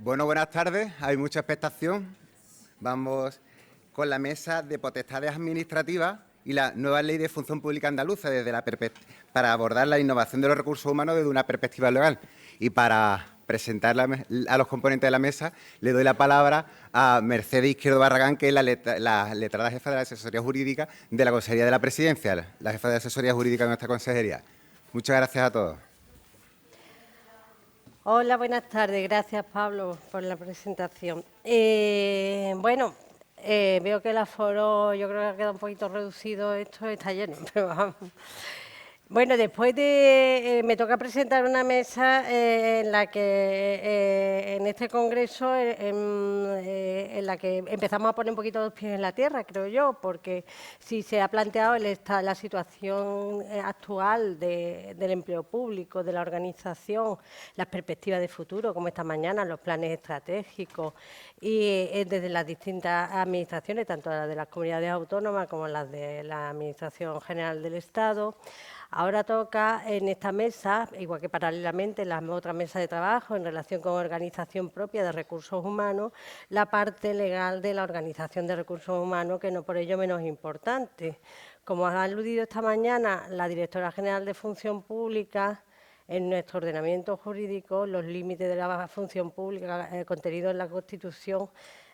Bueno, buenas tardes. Hay mucha expectación. Vamos con la mesa de potestades administrativas y la nueva ley de función pública andaluza para abordar la innovación de los recursos humanos desde una perspectiva legal. Y para presentar a los componentes de la mesa, le doy la palabra a Mercedes Izquierdo Barragán, que es la letrada jefa de la asesoría jurídica de la Consejería de la Presidencia, la jefa de asesoría jurídica de nuestra consejería. Muchas gracias a todos. Hola, buenas tardes. Gracias, Pablo, por la presentación. Veo que el aforo, yo creo que ha quedado un poquito reducido. Esto está lleno, pero vamos. Bueno, después de... me toca presentar una mesa en la que, en este congreso, en la que empezamos a poner un poquito los pies en la tierra, creo yo, porque si se ha planteado la situación actual del empleo público, de la organización, las perspectivas de futuro, como esta mañana, los planes estratégicos, y desde las distintas administraciones, tanto las de las comunidades autónomas como las de la Administración General del Estado. Ahora toca en esta mesa, igual que paralelamente en las otras mesas de trabajo en relación con organización propia de recursos humanos, la parte legal de la organización de recursos humanos, que no por ello menos importante. Como ha aludido esta mañana la Directora General de Función Pública, en nuestro ordenamiento jurídico, los límites de la función pública contenidos en la Constitución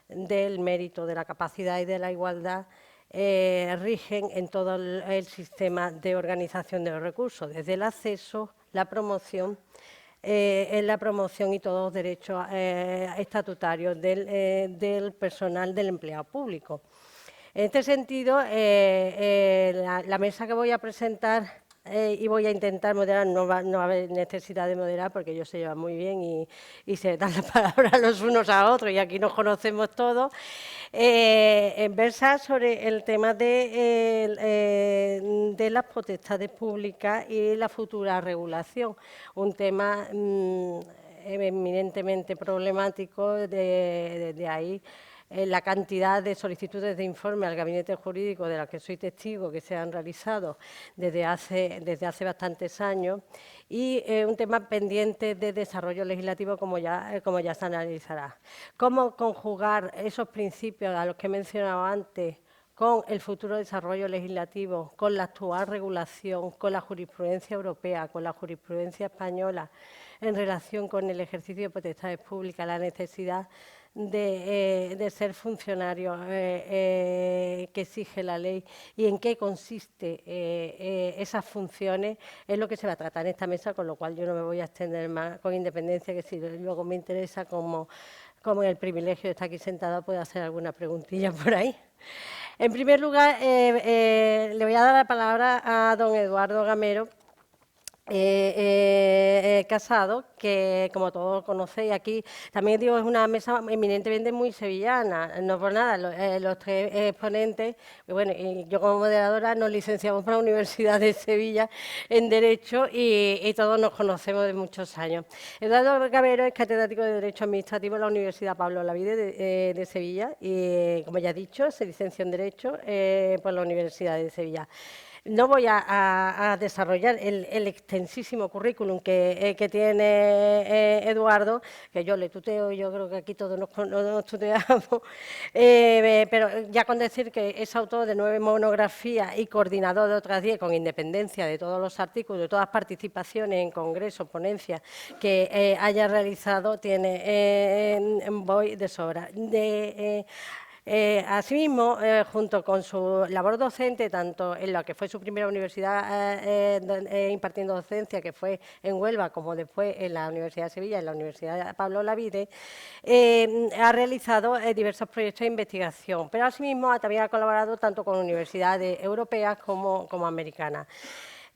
del mérito, de la capacidad y de la igualdad rigen en todo el sistema de organización de los recursos, desde el acceso, la promoción y todos los derechos estatutarios del personal del empleado público. En este sentido, la mesa que voy a presentar y voy a intentar moderar, no va a haber necesidad de moderar porque ellos se llevan muy bien y se dan la palabra los unos a otros y aquí nos conocemos todos. Versa sobre el tema de las potestades públicas y la futura regulación, un tema eminentemente problemático, de ahí la cantidad de solicitudes de informe al gabinete jurídico de las que soy testigo que se han realizado desde hace bastantes años y un tema pendiente de desarrollo legislativo como ya se analizará. ¿Cómo conjugar esos principios a los que he mencionado antes con el futuro desarrollo legislativo, con la actual regulación, con la jurisprudencia europea, con la jurisprudencia española en relación con el ejercicio de potestades públicas, la necesidad de ser funcionario que exige la ley y en qué consiste esas funciones, es lo que se va a tratar en esta mesa, con lo cual yo no me voy a extender más, con independencia que si luego me interesa, como en el privilegio de estar aquí sentada, puedo hacer alguna preguntilla por ahí. En primer lugar, le voy a dar la palabra a don Eduardo Gamero Casado, que como todos conocéis aquí, también digo, es una mesa eminentemente muy sevillana, no por nada, los tres exponentes, bueno, y yo como moderadora nos licenciamos por la Universidad de Sevilla en Derecho y todos nos conocemos de muchos años. Eduardo Gamero es catedrático de Derecho Administrativo en la Universidad Pablo Olavide de Sevilla y, como ya he dicho, se licenció en Derecho por la Universidad de Sevilla. No voy a desarrollar el extensísimo currículum que tiene Eduardo, que yo le tuteo, yo creo que aquí todos nos tuteamos, pero ya con decir que es autor de 9 monografías y coordinador de otras 10, con independencia de todos los artículos, de todas las participaciones en congresos, ponencias que haya realizado, tiene voy de sobra. Asimismo, junto con su labor docente, tanto en la que fue su primera universidad impartiendo docencia, que fue en Huelva, como después en la Universidad de Sevilla, en la Universidad Pablo Olavide, ha realizado diversos proyectos de investigación, pero asimismo también ha colaborado tanto con universidades europeas como americanas.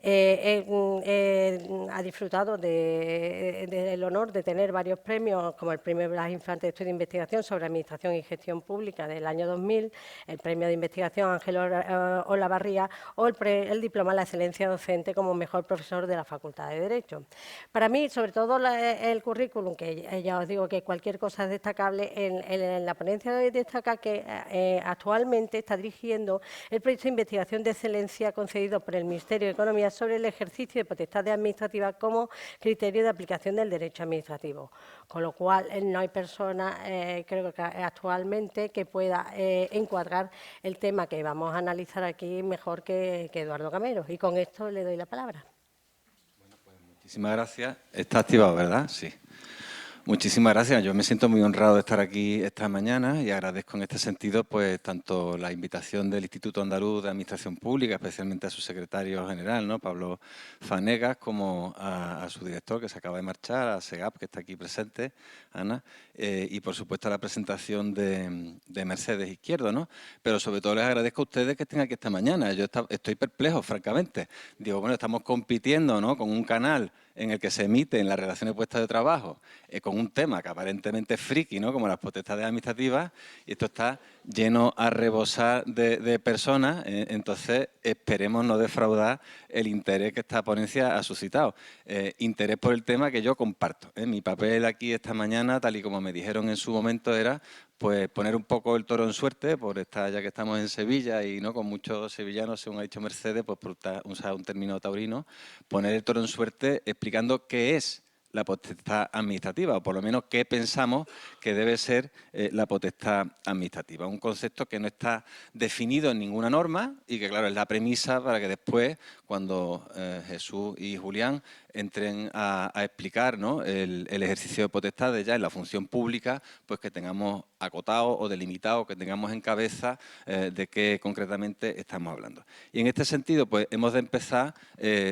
Ha disfrutado del honor de tener varios premios, como el Premio Blas Infante de Estudio de Investigación sobre Administración y Gestión Pública del año 2000, el Premio de Investigación Ángel Olavarría o el Diploma a la Excelencia Docente como mejor profesor de la Facultad de Derecho. Para mí, sobre todo el currículum, que ya os digo que cualquier cosa es destacable, en la ponencia de hoy destaca que actualmente está dirigiendo el proyecto de investigación de excelencia concedido por el Ministerio de Economía reglamentaria sobre el ejercicio de potestades administrativas como criterio de aplicación del derecho administrativo. Con lo cual, no hay persona, creo que actualmente, que pueda encuadrar el tema que vamos a analizar aquí mejor que Eduardo Camero. Y con esto le doy la palabra. Bueno, pues muchísimas gracias. Está activado, ¿verdad? Sí. Muchísimas gracias. Yo me siento muy honrado de estar aquí esta mañana y agradezco en este sentido pues tanto la invitación del Instituto Andaluz de Administración Pública, especialmente a su secretario general, ¿no?, Pablo Fanegas, como a su director, que se acaba de marchar, a SEGAP, que está aquí presente, Ana, y por supuesto a la presentación de Mercedes Izquierdo, ¿no? Pero sobre todo les agradezco a ustedes que estén aquí esta mañana. Yo estoy perplejo, francamente. Digo, bueno, estamos compitiendo, ¿no?, con un canal en el que se emiten las relaciones de puestos de trabajo, con un tema que aparentemente es friki, ¿no?, como las potestades administrativas, y esto está lleno a rebosar de personas, entonces esperemos no defraudar el interés que esta ponencia ha suscitado. Interés por el tema que yo comparto. Mi papel aquí esta mañana, tal y como me dijeron en su momento, era pues poner un poco el toro en suerte, por estar, ya que estamos en Sevilla y no con muchos sevillanos, según ha dicho Mercedes, pues por usar un término taurino, poner el toro en suerte explicando qué es la potestad administrativa, o por lo menos qué pensamos que debe ser la potestad administrativa. Un concepto que no está definido en ninguna norma y que, claro, es la premisa para que después, cuando Jesús y Julián entren a explicar, ¿no?, el ejercicio de potestades ya en la función pública, pues que tengamos acotado o delimitado, que tengamos en cabeza de qué concretamente estamos hablando. Y en este sentido, pues hemos de empezar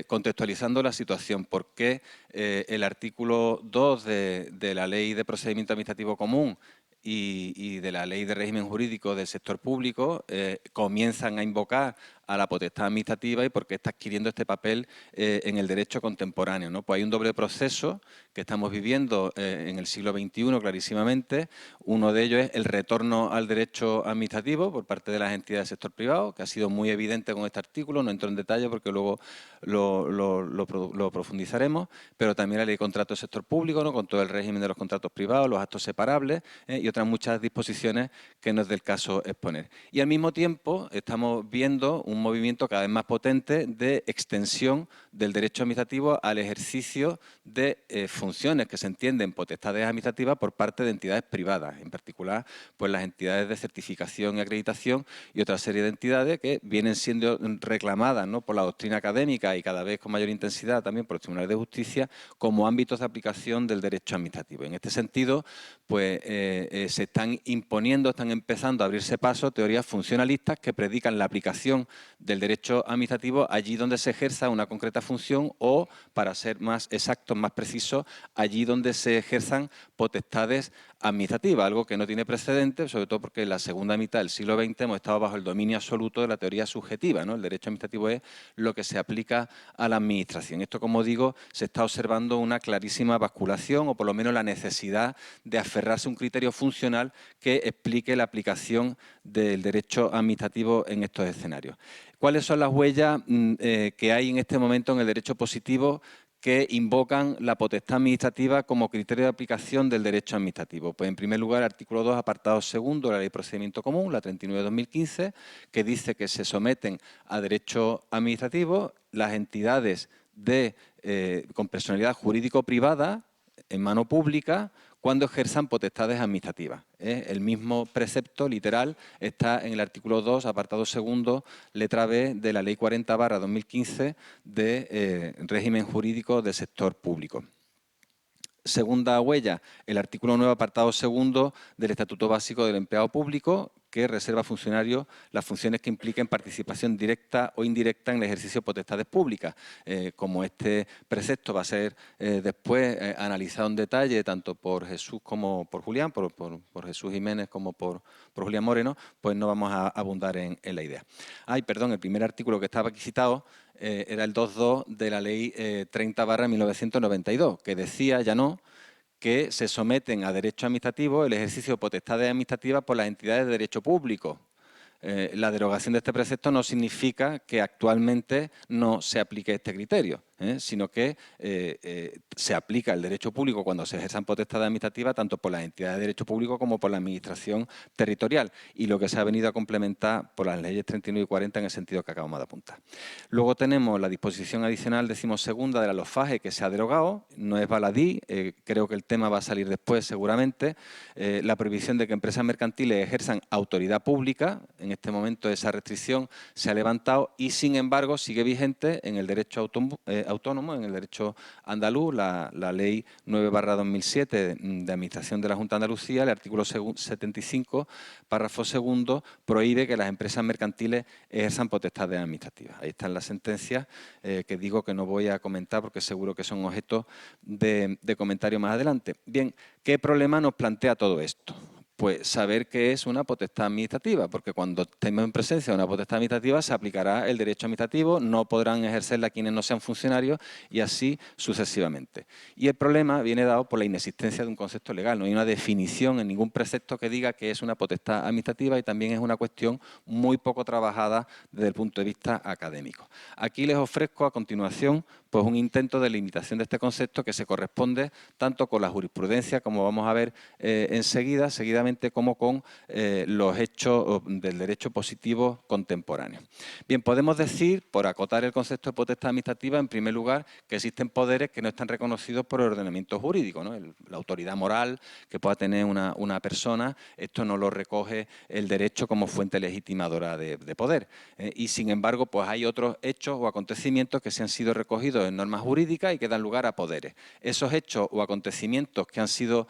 contextualizando la situación. ¿Por qué el artículo 2 de la Ley de Procedimiento Administrativo Común y de la Ley de Régimen Jurídico del Sector Público comienzan a invocar a la potestad administrativa y por qué está adquiriendo este papel en el derecho contemporáneo, ¿no? Pues hay un doble proceso que estamos viviendo en el siglo XXI clarísimamente. Uno de ellos es el retorno al derecho administrativo por parte de las entidades del sector privado, que ha sido muy evidente con este artículo, no entro en detalle porque luego lo profundizaremos, pero también la ley de contrato del sector público, ¿no?, con todo el régimen de los contratos privados, los actos separables y otras muchas disposiciones que no es del caso exponer. Y al mismo tiempo estamos viendo un movimiento cada vez más potente de extensión del derecho administrativo al ejercicio de funciones que se entienden potestades administrativas por parte de entidades privadas, en particular pues las entidades de certificación y acreditación y otra serie de entidades que vienen siendo reclamadas, ¿no?, por la doctrina académica y cada vez con mayor intensidad también por los tribunales de justicia como ámbitos de aplicación del derecho administrativo. En este sentido, pues se están imponiendo, están empezando a abrirse paso teorías funcionalistas que predican la aplicación del derecho administrativo allí donde se ejerza una concreta función o, para ser más exactos, más precisos, allí donde se ejerzan potestades administrativas, algo que no tiene precedente, sobre todo porque en la segunda mitad del siglo XX hemos estado bajo el dominio absoluto de la teoría subjetiva, ¿no? El derecho administrativo es lo que se aplica a la administración. Esto, como digo, se está observando una clarísima basculación o por lo menos la necesidad de aferrarse a un criterio funcional que explique la aplicación del derecho administrativo en estos escenarios. ¿Cuáles son las huellas que hay en este momento en el derecho positivo que invocan la potestad administrativa como criterio de aplicación del derecho administrativo? Pues en primer lugar, el artículo 2, apartado segundo de la Ley de Procedimiento Común, la 39/2015, que dice que se someten a derecho administrativo las entidades con personalidad jurídico-privada en mano pública cuando ejerzan potestades administrativas. El mismo precepto literal está en el artículo 2, apartado segundo, letra B, de la Ley 40/2015 de régimen jurídico del sector público. Segunda huella, el artículo 9, apartado segundo del Estatuto Básico del Empleado Público, que reserva a funcionarios las funciones que impliquen participación directa o indirecta en el ejercicio de potestades públicas. Como este precepto va a ser después analizado en detalle tanto por Jesús como por Julián, por Jesús Jiménez como por Julián Moreno, pues no vamos a abundar en la idea. El primer artículo que estaba aquí citado era el 2.2 de la Ley 30/1992, que decía, ya no, que se someten a derecho administrativo el ejercicio de potestades administrativas por las entidades de derecho público. la derogación de este precepto no significa que actualmente no se aplique este criterio, sino que se aplica el derecho público cuando se ejerzan potestades administrativas tanto por las entidades de derecho público como por la administración territorial, y lo que se ha venido a complementar por las leyes 39 y 40 en el sentido que acabamos de apuntar. Luego tenemos la disposición adicional 12ª de la LOFAGE, que se ha derogado, no es baladí, creo que el tema va a salir después seguramente, la prohibición de que empresas mercantiles ejerzan autoridad pública. En este momento esa restricción se ha levantado y, sin embargo, sigue vigente en el derecho autónomo, en el derecho andaluz, la Ley 9/2007 de Administración de la Junta de Andalucía, el artículo 75, párrafo segundo, prohíbe que las empresas mercantiles ejerzan potestades administrativas. Ahí están las sentencias que digo que no voy a comentar porque seguro que son objeto de comentario más adelante. Bien, ¿qué problema nos plantea todo esto? Pues saber qué es una potestad administrativa, porque cuando estemos en presencia de una potestad administrativa se aplicará el derecho administrativo, no podrán ejercerla quienes no sean funcionarios y así sucesivamente. Y el problema viene dado por la inexistencia de un concepto legal, no hay una definición en ningún precepto que diga que es una potestad administrativa y también es una cuestión muy poco trabajada desde el punto de vista académico. Aquí les ofrezco a continuación pues un intento de limitación de este concepto que se corresponde tanto con la jurisprudencia, como vamos a ver seguidamente, como con los hechos del derecho positivo contemporáneo. Bien, podemos decir, por acotar el concepto de potestad administrativa, en primer lugar, que existen poderes que no están reconocidos por el ordenamiento jurídico, ¿no? La autoridad moral que pueda tener una persona, esto no lo recoge el derecho como fuente legitimadora de poder. Y, sin embargo, pues hay otros hechos o acontecimientos que se han sido recogidos en normas jurídicas y que dan lugar a poderes. Esos hechos o acontecimientos que han sido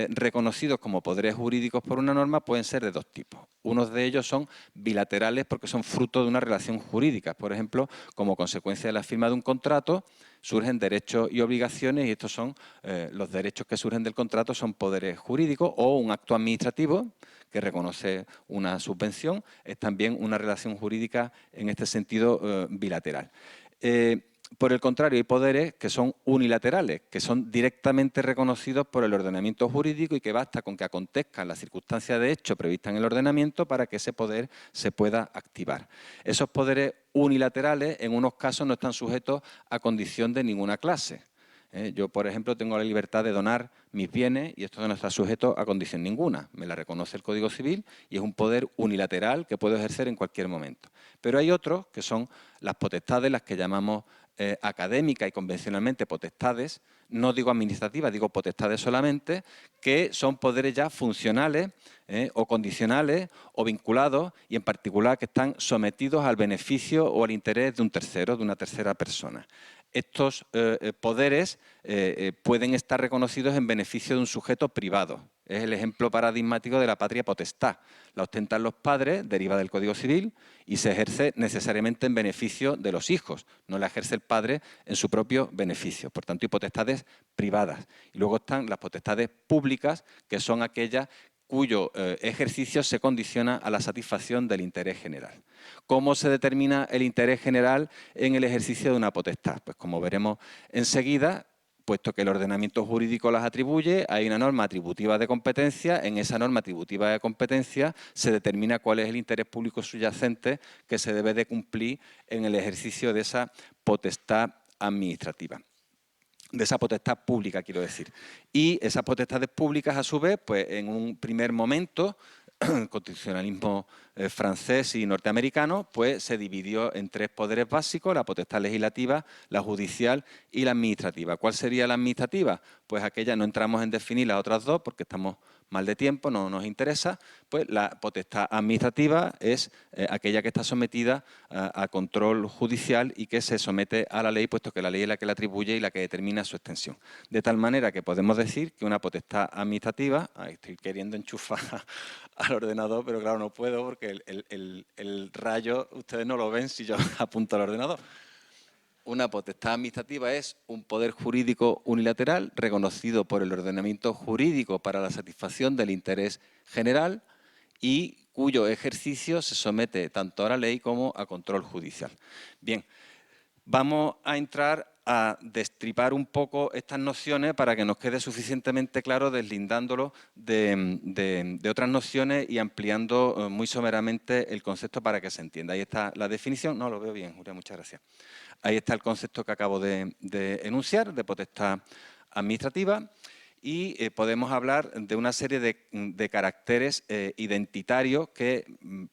reconocidos como poderes jurídicos por una norma pueden ser de dos tipos. Unos de ellos son bilaterales porque son fruto de una relación jurídica. Por ejemplo, como consecuencia de la firma de un contrato, surgen derechos y obligaciones y estos son los derechos que surgen del contrato son poderes jurídicos, o un acto administrativo que reconoce una subvención es también una relación jurídica en este sentido bilateral. Por el contrario, hay poderes que son unilaterales, que son directamente reconocidos por el ordenamiento jurídico y que basta con que acontezcan las circunstancias de hecho previstas en el ordenamiento para que ese poder se pueda activar. Esos poderes unilaterales en unos casos no están sujetos a condición de ninguna clase. Yo, por ejemplo, tengo la libertad de donar mis bienes y esto no está sujeto a condición ninguna. Me la reconoce el Código Civil y es un poder unilateral que puedo ejercer en cualquier momento. Pero hay otros que son las potestades, las que llamamos académicas y convencionalmente potestades, no digo administrativas, digo potestades solamente, que son poderes ya funcionales o condicionales o vinculados y en particular que están sometidos al beneficio o al interés de un tercero, de una tercera persona. Estos poderes pueden estar reconocidos en beneficio de un sujeto privado. Es el ejemplo paradigmático de la patria potestad. La ostentan los padres, deriva del Código Civil, y se ejerce necesariamente en beneficio de los hijos. No la ejerce el padre en su propio beneficio. Por tanto, hay potestades privadas. Y luego están las potestades públicas, que son aquellas cuyo ejercicio se condiciona a la satisfacción del interés general. ¿Cómo se determina el interés general en el ejercicio de una potestad? Pues como veremos enseguida, puesto que el ordenamiento jurídico las atribuye, hay una norma atributiva de competencia, en esa norma atributiva de competencia se determina cuál es el interés público subyacente que se debe de cumplir en el ejercicio de esa potestad administrativa. De esa potestad pública, quiero decir. Y esas potestades públicas, a su vez, pues en un primer momento, el constitucionalismo francés y norteamericano, pues se dividió en tres poderes básicos: la potestad legislativa, la judicial y la administrativa. ¿Cuál sería la administrativa? Pues aquella, no entramos en definir las otras dos porque estamos mal de tiempo, no nos interesa. Pues la potestad administrativa es aquella que está sometida a control judicial y que se somete a la ley, puesto que la ley es la que la atribuye y la que determina su extensión. De tal manera que podemos decir que una potestad administrativa, ahí estoy queriendo enchufar al ordenador, pero claro, no puedo porque el rayo ustedes no lo ven si yo apunto al ordenador. Una potestad administrativa es un poder jurídico unilateral reconocido por el ordenamiento jurídico para la satisfacción del interés general y cuyo ejercicio se somete tanto a la ley como a control judicial. Bien, vamos a entrar a destripar un poco estas nociones para que nos quede suficientemente claro, deslindándolo de otras nociones y ampliando muy someramente el concepto para que se entienda. Ahí está la definición. No, lo veo bien, Julia, muchas gracias. Ahí está el concepto que acabo de enunciar, de potestad administrativa. Y podemos hablar de una serie de caracteres identitarios que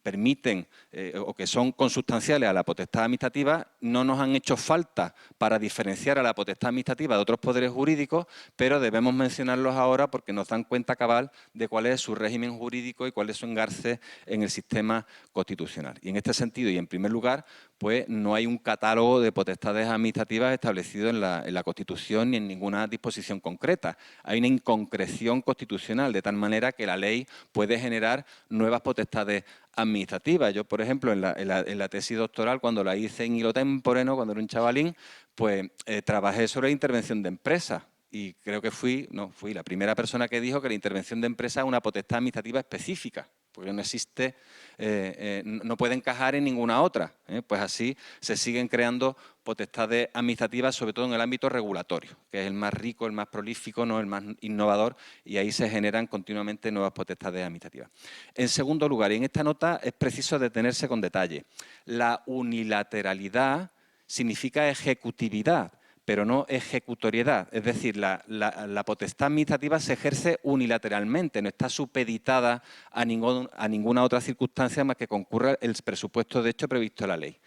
permiten o que son consustanciales a la potestad administrativa, no nos han hecho falta para diferenciar a la potestad administrativa de otros poderes jurídicos, pero debemos mencionarlos ahora porque nos dan cuenta cabal de cuál es su régimen jurídico y cuál es su engarce en el sistema constitucional. Y en este sentido, y en primer lugar, pues no hay un catálogo de potestades administrativas establecido en la Constitución ni en ninguna disposición concreta. Hay una inconcreción constitucional, de tal manera que la ley puede generar nuevas potestades administrativas. Yo, por ejemplo, en la tesis doctoral, cuando la hice en hilo tempore, ¿no?, cuando era un chavalín, pues trabajé sobre la intervención de empresas. Y creo que fui la primera persona que dijo que la intervención de empresas es una potestad administrativa específica, porque no existe, no puede encajar en ninguna otra. Pues así se siguen creando potestades administrativas, sobre todo en el ámbito regulatorio, que es el más rico, el más prolífico, ¿no?, el más innovador, y ahí se generan continuamente nuevas potestades administrativas. En segundo lugar, y en esta nota es preciso detenerse con detalle, la unilateralidad significa ejecutividad, pero no ejecutoriedad. Es decir, la potestad administrativa se ejerce unilateralmente, no está supeditada a ninguna otra circunstancia más que concurra el presupuesto de hecho previsto en la ley.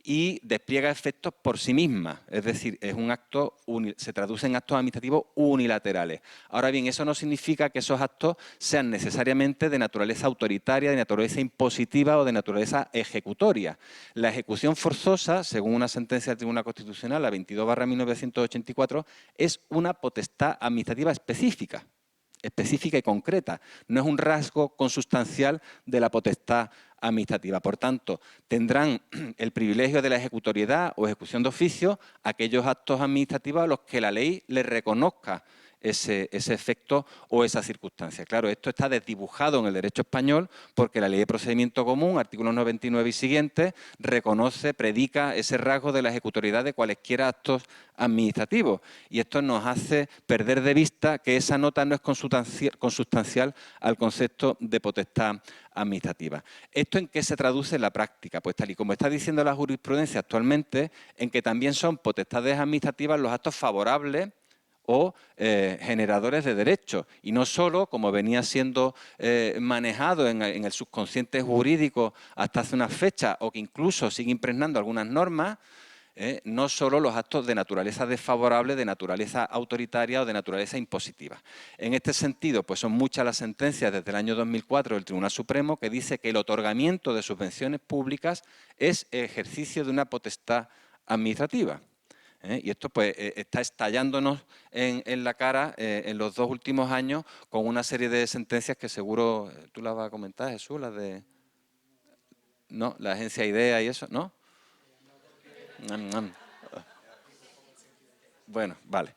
Y despliega efectos por sí misma, es decir, es un acto, se traduce en actos administrativos unilaterales. Ahora bien, eso no significa que esos actos sean necesariamente de naturaleza autoritaria, de naturaleza impositiva o de naturaleza ejecutoria. La ejecución forzosa, según una sentencia del Tribunal Constitucional, la 22/1984, es una potestad administrativa específica y concreta, no es un rasgo consustancial de la potestad administrativa. Por tanto, tendrán el privilegio de la ejecutoriedad o ejecución de oficio aquellos actos administrativos a los que la ley les reconozca ese efecto o esa circunstancia. Claro, esto está desdibujado en el derecho español porque la Ley de Procedimiento Común, artículos 99 y siguientes, reconoce, predica ese rasgo de la ejecutoriedad de cualesquiera actos administrativos. Y esto nos hace perder de vista que esa nota no es consustancial al concepto de potestad administrativa. ¿Esto en qué se traduce en la práctica? Pues tal y como está diciendo la jurisprudencia actualmente, en que también son potestades administrativas los actos favorables o generadores de derechos, y no solo, como venía siendo manejado en el subconsciente jurídico hasta hace unas fechas, o que incluso sigue impregnando algunas normas, no solo los actos de naturaleza desfavorable, de naturaleza autoritaria o de naturaleza impositiva. En este sentido, pues son muchas las sentencias desde el año 2004 del Tribunal Supremo que dice que el otorgamiento de subvenciones públicas es ejercicio de una potestad administrativa. Y esto pues está estallándonos en la cara en los 2 últimos años con una serie de sentencias que seguro tú las vas a comentar, Jesús, las de... ¿No? La agencia IDEA y eso, ¿no? Bueno, vale.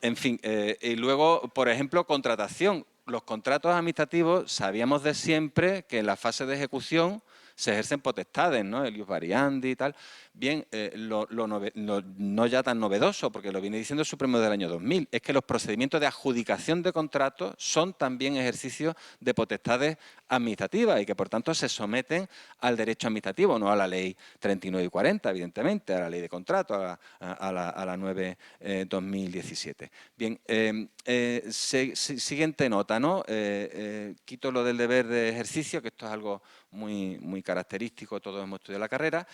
En fin, y luego, por ejemplo, contratación. Los contratos administrativos, sabíamos de siempre que en la fase de ejecución se ejercen potestades, ¿no? El ius variandi y tal. Bien, no ya tan novedoso, porque lo viene diciendo el Supremo del año 2000, es que los procedimientos de adjudicación de contratos son también ejercicios de potestades administrativas y que, por tanto, se someten al derecho administrativo, no a la ley 39 y 40, evidentemente, a la ley de contrato, a la 9/2017. Bien, siguiente nota, ¿no? Quito lo del deber de ejercicio, que esto es algo muy característico, todos hemos estudiado la carrera.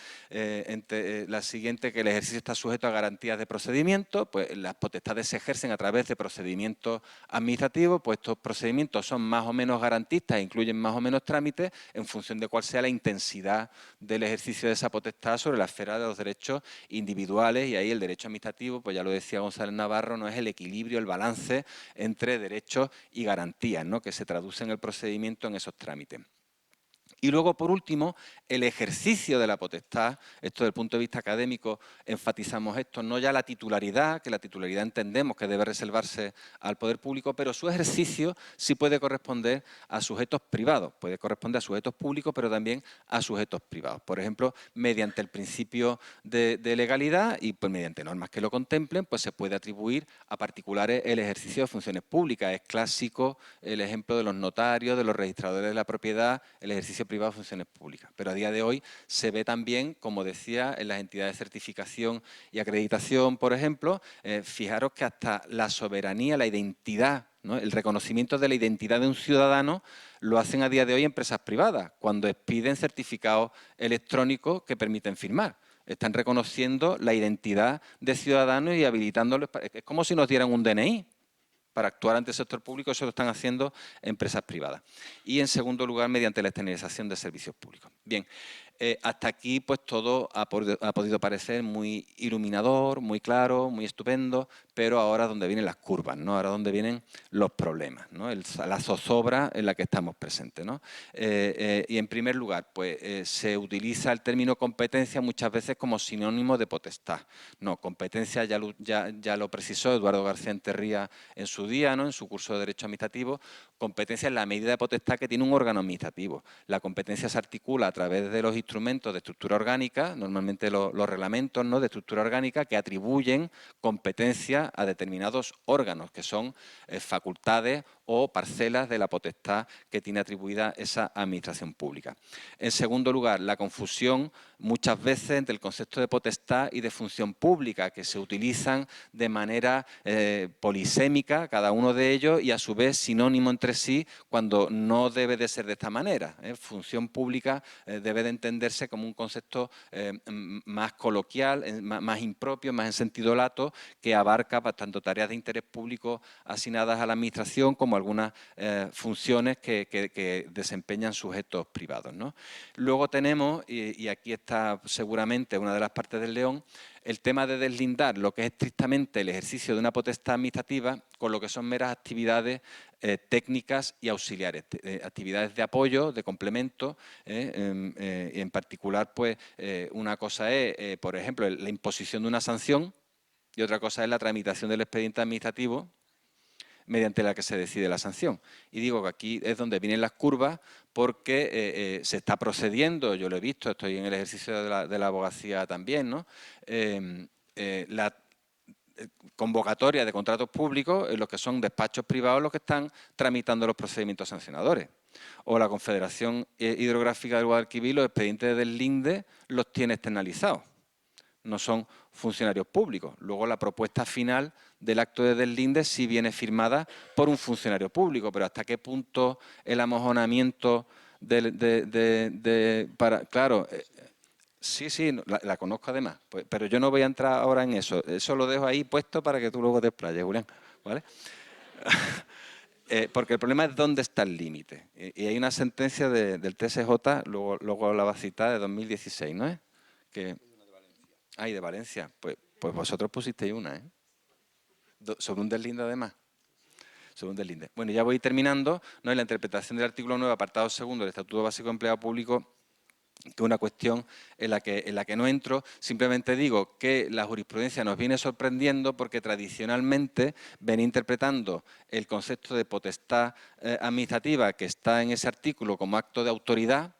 La siguiente, que el ejercicio está sujeto a garantías de procedimiento, pues las potestades se ejercen a través de procedimientos administrativos, pues estos procedimientos son más o menos garantistas, incluyen más o menos trámites en función de cuál sea la intensidad del ejercicio de esa potestad sobre la esfera de los derechos individuales, y ahí el derecho administrativo, pues ya lo decía González Navarro, no es el equilibrio, el balance entre derechos y garantías, ¿no?, que se traduce en el procedimiento en esos trámites. Y luego, por último, el ejercicio de la potestad. Esto desde el punto de vista académico enfatizamos esto, no ya la titularidad, que la titularidad entendemos que debe reservarse al poder público, pero su ejercicio sí puede corresponder a sujetos privados, puede corresponder a sujetos públicos, pero también a sujetos privados. Por ejemplo, mediante el principio de legalidad y pues, mediante normas que lo contemplen, pues se puede atribuir a particulares el ejercicio de funciones públicas. Es clásico el ejemplo de los notarios, de los registradores de la propiedad, el ejercicio privado de funciones públicas. Pero a día de hoy se ve también, como decía, en las entidades de certificación y acreditación, por ejemplo, fijaros que hasta la soberanía, la identidad, ¿no? El reconocimiento de la identidad de un ciudadano lo hacen a día de hoy empresas privadas, cuando expiden certificados electrónicos que permiten firmar. Están reconociendo la identidad de ciudadanos y habilitándolos. Es como si nos dieran un DNI. Para actuar ante el sector público, eso lo están haciendo empresas privadas. Y, en segundo lugar, mediante la externalización de servicios públicos. Bien, hasta aquí pues todo ha podido parecer muy iluminador, muy claro, muy estupendo, pero ahora donde vienen las curvas, ¿no? Ahora donde vienen los problemas, ¿no? La zozobra en la que estamos presentes, ¿no? Y en primer lugar, pues se utiliza el término competencia muchas veces como sinónimo de potestad. No, competencia ya lo precisó Eduardo García Enterría en su día, ¿no? En su curso de Derecho Administrativo. Competencia es la medida de potestad que tiene un órgano administrativo. La competencia se articula a través de los instrumentos de estructura orgánica, normalmente los reglamentos, ¿no? De estructura orgánica, que atribuyen competencia a determinados órganos, que son facultades o parcelas de la potestad que tiene atribuida esa administración pública. En segundo lugar, la confusión muchas veces entre el concepto de potestad y de función pública, que se utilizan de manera polisémica, cada uno de ellos, y a su vez sinónimo entre sí, cuando no debe de ser de esta manera. Función pública debe de entenderse como un concepto más coloquial, más impropio, más en sentido lato, que abarca tanto tareas de interés público asignadas a la administración como algunas funciones que desempeñan sujetos privados, ¿no? Luego tenemos, y aquí está seguramente una de las partes del león, el tema de deslindar lo que es estrictamente el ejercicio de una potestad administrativa con lo que son meras actividades técnicas y auxiliares, actividades de apoyo, de complemento. En particular, pues una cosa es, por ejemplo, la imposición de una sanción y otra cosa es la tramitación del expediente administrativo mediante la que se decide la sanción. Y digo que aquí es donde vienen las curvas porque se está procediendo, yo lo he visto, estoy en el ejercicio de la abogacía también, ¿no? La convocatoria de contratos públicos en los que son despachos privados los que están tramitando los procedimientos sancionadores. O la Confederación Hidrográfica del Guadalquivir, los expedientes del Linde los tiene externalizados. No son funcionarios públicos. Luego la propuesta final del acto de deslinde sí viene firmada por un funcionario público, pero hasta qué punto el amojonamiento claro, sí, la conozco además, pues, pero yo no voy a entrar ahora en eso. Eso lo dejo ahí puesto para que tú luego te explayes, Julián, ¿vale? Porque el problema es dónde está el límite. Y hay una sentencia del TSJ, luego la va a citar, de 2016, ¿no es? Y de Valencia. Pues vosotros pusisteis una, ¿eh? Sobre un deslinde además. Sobre un deslinde. Bueno, ya voy terminando, ¿no? En la interpretación del artículo 9, apartado segundo del Estatuto Básico de Empleado Público, que es una cuestión en la que no entro. Simplemente digo que la jurisprudencia nos viene sorprendiendo porque tradicionalmente viene interpretando el concepto de potestad administrativa que está en ese artículo como acto de autoridad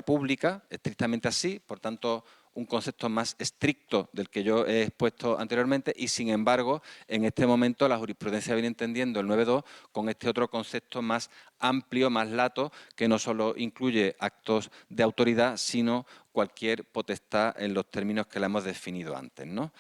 pública, estrictamente así, por tanto, un concepto más estricto del que yo he expuesto anteriormente y, sin embargo, en este momento la jurisprudencia viene entendiendo el 9.2 con este otro concepto más amplio, más lato, que no solo incluye actos de autoridad, sino cualquier potestad en los términos que la hemos definido antes, ¿no?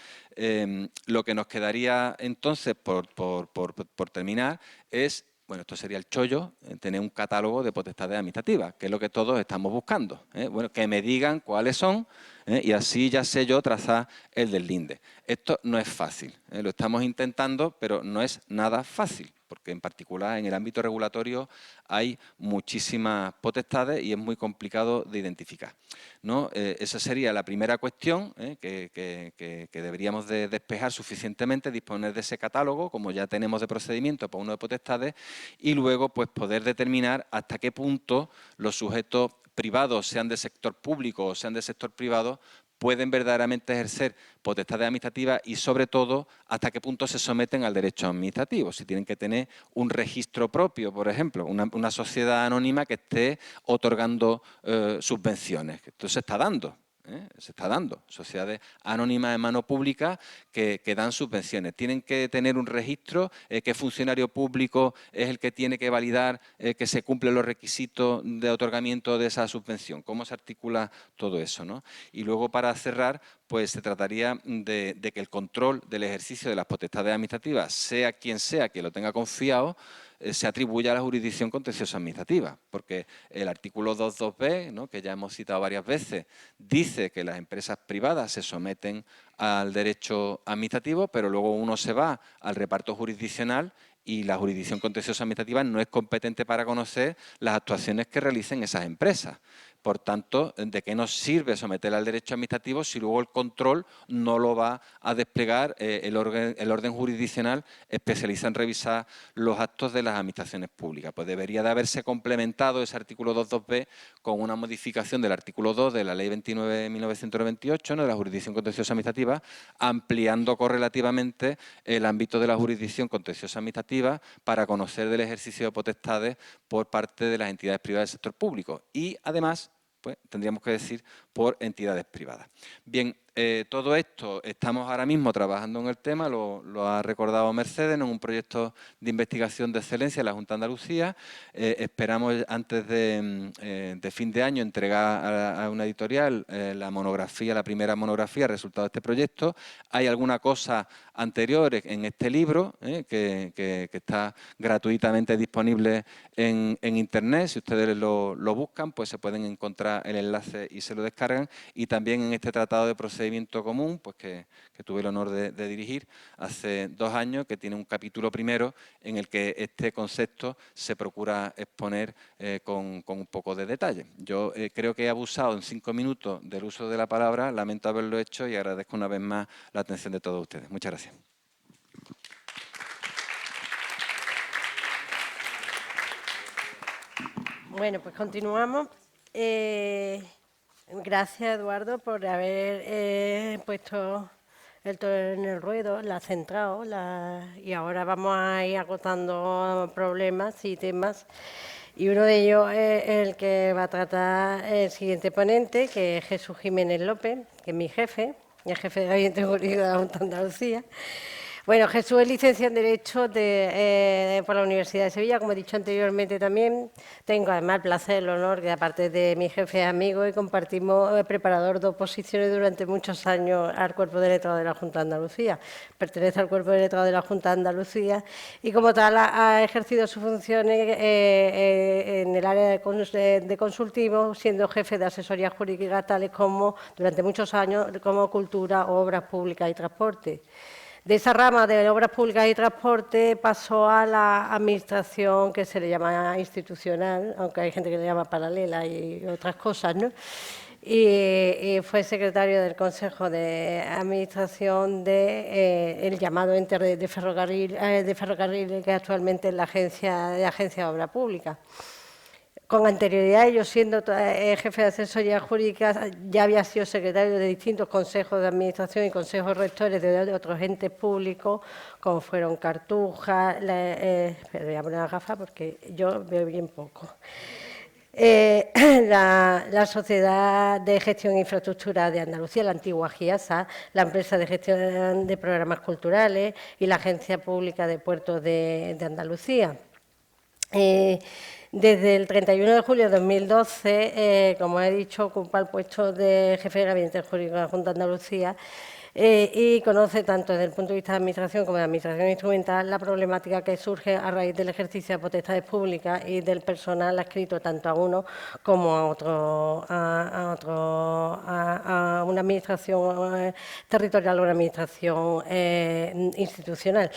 Lo que nos quedaría entonces, por terminar, es... Bueno, esto sería el chollo, tener un catálogo de potestades administrativas, que es lo que todos estamos buscando. Bueno, que me digan cuáles son y así ya sé yo trazar el deslinde. Esto no es fácil, lo estamos intentando, pero no es nada fácil, porque en particular en el ámbito regulatorio hay muchísimas potestades y es muy complicado de identificar, ¿no? Esa sería la primera cuestión que deberíamos de despejar suficientemente, disponer de ese catálogo, como ya tenemos de procedimiento para uno de potestades, y luego pues poder determinar hasta qué punto los sujetos privados, sean del sector público o sean del sector privado, pueden verdaderamente ejercer potestades administrativas y, sobre todo, hasta qué punto se someten al derecho administrativo. Si tienen que tener un registro propio, por ejemplo, una sociedad anónima que esté otorgando subvenciones. Esto se está dando. Se está dando. Sociedades anónimas en mano pública que dan subvenciones. Tienen que tener un registro, qué funcionario público es el que tiene que validar que se cumplen los requisitos de otorgamiento de esa subvención. ¿Cómo se articula todo eso, ¿no? Y luego, para cerrar, pues se trataría de que el control del ejercicio de las potestades administrativas, sea quien lo tenga confiado, se atribuye a la jurisdicción contenciosa administrativa, porque el artículo 2.2b, ¿no?, que ya hemos citado varias veces, dice que las empresas privadas se someten al derecho administrativo, pero luego uno se va al reparto jurisdiccional y la jurisdicción contenciosa administrativa no es competente para conocer las actuaciones que realicen esas empresas. Por tanto, ¿de qué nos sirve someterla al derecho administrativo si luego el control no lo va a desplegar el orden jurisdiccional especializado en revisar los actos de las administraciones públicas? Pues debería de haberse complementado ese artículo 2.2b con una modificación del artículo 2 de la Ley 29 de 1998, ¿no?, de la jurisdicción contenciosa administrativa, ampliando correlativamente el ámbito de la jurisdicción contenciosa administrativa para conocer del ejercicio de potestades por parte de las entidades privadas del sector público y, además, pues tendríamos que decir por entidades privadas. Bien, todo esto estamos ahora mismo trabajando en el tema, lo ha recordado Mercedes, en un proyecto de investigación de excelencia en la Junta de Andalucía. Esperamos antes de fin de año entregar a una editorial la monografía, la primera monografía, resultado de este proyecto. Hay alguna cosa anterior en este libro que está gratuitamente disponible en Internet. Si ustedes lo buscan, pues se pueden encontrar el enlace y se lo descargan. Y también en este tratado de procedimiento común, pues que tuve el honor de dirigir hace 2 años, que tiene un capítulo primero en el que este concepto se procura exponer con un poco de detalle. Yo creo que he abusado en 5 minutos del uso de la palabra, lamento haberlo hecho y agradezco una vez más la atención de todos ustedes. Muchas gracias. Bueno, pues continuamos. Gracias, Eduardo, por haber puesto el toro en el ruedo, la has centrado, y ahora vamos a ir agotando problemas y temas. Y uno de ellos es el que va a tratar el siguiente ponente, que es Jesús Jiménez López, que es mi jefe, y el jefe de Gabinete Jurídico de la Junta de Andalucía. Bueno, Jesús es licenciado en Derecho por la Universidad de Sevilla, como he dicho anteriormente también. Tengo además el placer, el honor, que aparte de mi jefe es amigo y compartimos preparador de oposiciones durante muchos años al Cuerpo de Letrados de la Junta de Andalucía. Pertenece al Cuerpo de Letrados de la Junta de Andalucía y como tal ha ejercido sus funciones en el área de consultivo, siendo jefe de asesoría jurídica tales como, durante muchos años, como cultura, obras públicas y transporte. De esa rama de obras públicas y transporte pasó a la administración que se le llama institucional, aunque hay gente que le llama paralela y otras cosas, ¿no? Y fue secretario del Consejo de Administración del llamado ente de ferrocarril, que actualmente es la Agencia de Obra Pública. Con anterioridad, yo siendo jefe de asesoría jurídica, ya había sido secretario de distintos consejos de administración y consejos rectores de otros entes públicos, como fueron Cartuja, voy a poner la gafa porque yo veo bien poco. La Sociedad de Gestión e Infraestructura de Andalucía, la antigua GIASA, la Empresa de Gestión de Programas Culturales y la Agencia Pública de Puertos de Andalucía. Desde el 31 de julio de 2012, como he dicho, ocupa el puesto de jefe de Gabinete Jurídico de la Junta de Andalucía y conoce tanto desde el punto de vista de administración como de administración instrumental la problemática que surge a raíz del ejercicio de potestades públicas y del personal adscrito tanto a uno como a una administración territorial o una administración institucional.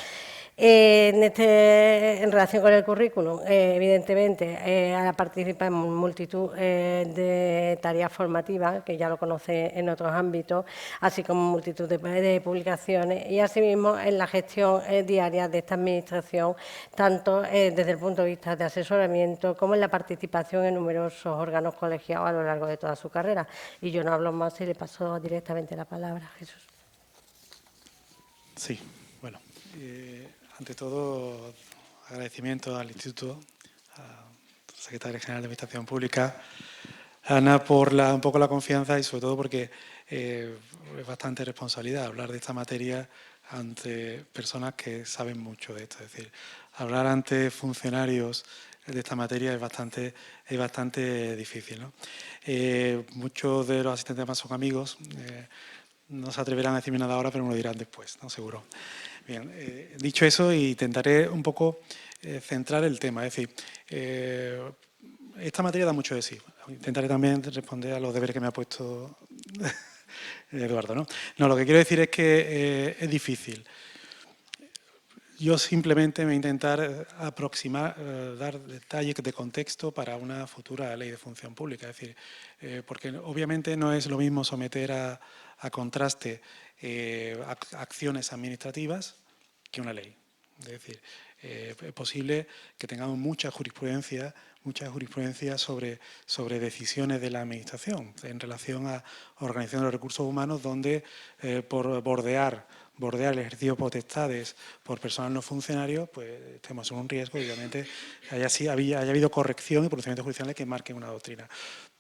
En relación con el currículum, evidentemente, ha participado en multitud de tareas formativas, que ya lo conoce en otros ámbitos, así como multitud de publicaciones, y asimismo en la gestión diaria de esta administración, tanto desde el punto de vista de asesoramiento como en la participación en numerosos órganos colegiados a lo largo de toda su carrera. Y yo no hablo más y le paso directamente la palabra a Jesús. Sí, bueno, ante todo, agradecimiento al Instituto, a la Secretaria General de Administración Pública, Ana, por un poco la confianza y sobre todo porque es bastante responsabilidad hablar de esta materia ante personas que saben mucho de esto. Es decir, hablar ante funcionarios de esta materia es bastante difícil, ¿no? Muchos de los asistentes más son amigos. No se atreverán a decirme nada ahora, pero me lo dirán después, ¿no? Seguro. Bien, dicho eso, intentaré un poco centrar el tema. Es decir, esta materia da mucho de sí. Intentaré también responder a los deberes que me ha puesto Eduardo, ¿no? No, lo que quiero decir es que es difícil. Yo simplemente me voy a intentar aproximar, dar detalles de contexto para una futura ley de función pública. Es decir, porque obviamente no es lo mismo someter a contraste acciones administrativas que una ley. Es decir, es posible que tengamos mucha jurisprudencia sobre decisiones de la Administración en relación a organización de los recursos humanos, donde por bordear el ejercicio de potestades por personal no funcionario, pues tenemos un riesgo, obviamente, que haya habido corrección y procedimientos judiciales que marquen una doctrina.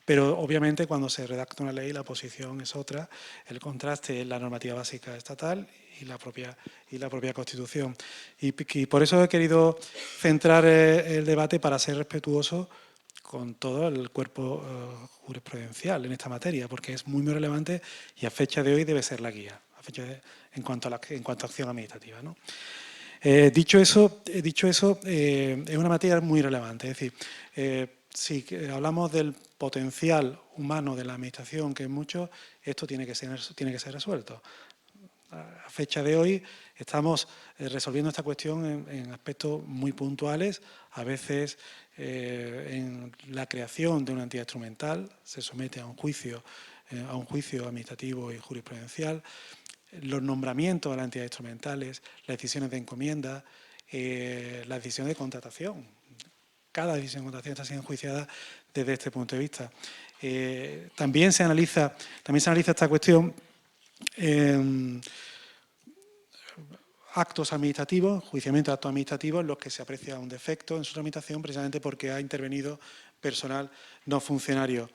Pero obviamente cuando se redacta una ley la posición es otra, el contraste es la normativa básica estatal y la propia Constitución. Y por eso he querido centrar el debate para ser respetuoso con todo el cuerpo jurisprudencial en esta materia, porque es muy relevante y a fecha de hoy debe ser la guía, en cuanto a acción administrativa, ¿no? Dicho eso, es una materia muy relevante. Es decir, si hablamos del potencial humano de la administración, que es mucho, esto tiene que ser resuelto. A fecha de hoy estamos resolviendo esta cuestión en aspectos muy puntuales. A veces en la creación de una entidad instrumental se somete a un juicio administrativo y jurisprudencial. Los nombramientos de las entidades instrumentales, las decisiones de encomienda, las decisiones de contratación. Cada decisión de contratación está siendo enjuiciada desde este punto de vista. También se analiza esta cuestión en actos administrativos, juiciamiento de actos administrativos en los que se aprecia un defecto en su tramitación precisamente porque ha intervenido personal no funcionario,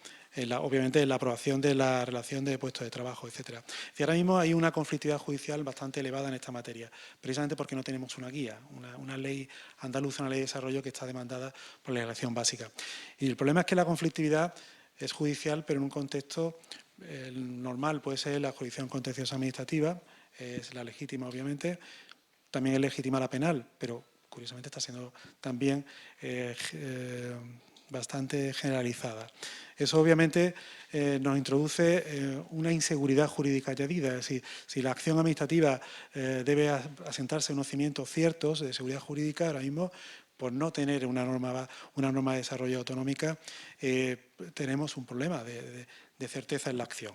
obviamente en la aprobación de la relación de puestos de trabajo, etc. Y ahora mismo hay una conflictividad judicial bastante elevada en esta materia, precisamente porque no tenemos una guía, una ley andaluza, una ley de desarrollo que está demandada por la legislación básica. Y el problema es que la conflictividad es judicial, pero en un contexto normal, puede ser la jurisdicción contenciosa administrativa, es la legítima, obviamente. También es legítima la penal, pero curiosamente está siendo también bastante generalizada. Eso obviamente nos introduce una inseguridad jurídica añadida, es decir, si la acción administrativa debe asentarse en unos cimientos ciertos de seguridad jurídica, ahora mismo, por no tener una norma de desarrollo autonómica, tenemos un problema de certeza en la acción.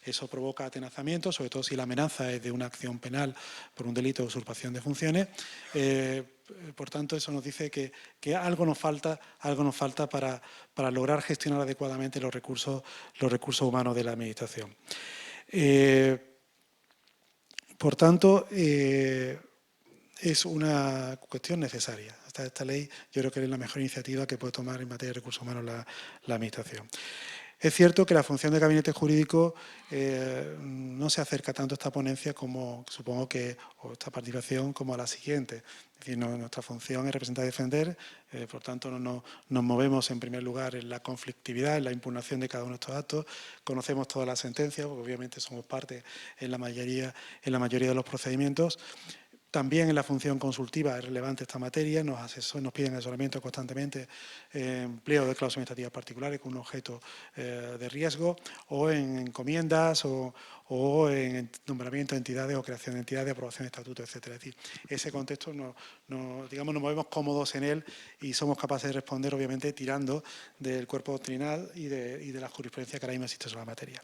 Eso provoca atenazamiento, sobre todo si la amenaza es de una acción penal por un delito de usurpación de funciones. Por tanto, eso nos dice que algo nos falta para lograr gestionar adecuadamente los recursos humanos de la Administración. Por tanto, es una cuestión necesaria. Esta ley yo creo que es la mejor iniciativa que puede tomar en materia de recursos humanos la Administración. Es cierto que la función de gabinete jurídico no se acerca tanto a esta ponencia como supongo que, o esta participación, como a la siguiente. Es decir, nuestra función es representar y defender, por tanto nos movemos en primer lugar en la conflictividad, en la impugnación de cada uno de estos actos. Conocemos todas las sentencias, porque obviamente somos parte en la mayoría de los procedimientos. También en la función consultiva es relevante esta materia, nos piden asesoramiento constantemente, empleo de cláusulas administrativas particulares con un objeto de riesgo, o en encomiendas, o en nombramiento de entidades o creación de entidades, aprobación de estatutos, etcétera. Es decir, ese contexto digamos, nos movemos cómodos en él y somos capaces de responder, obviamente, tirando del cuerpo doctrinal y de la jurisprudencia que ahora mismo existe sobre la materia.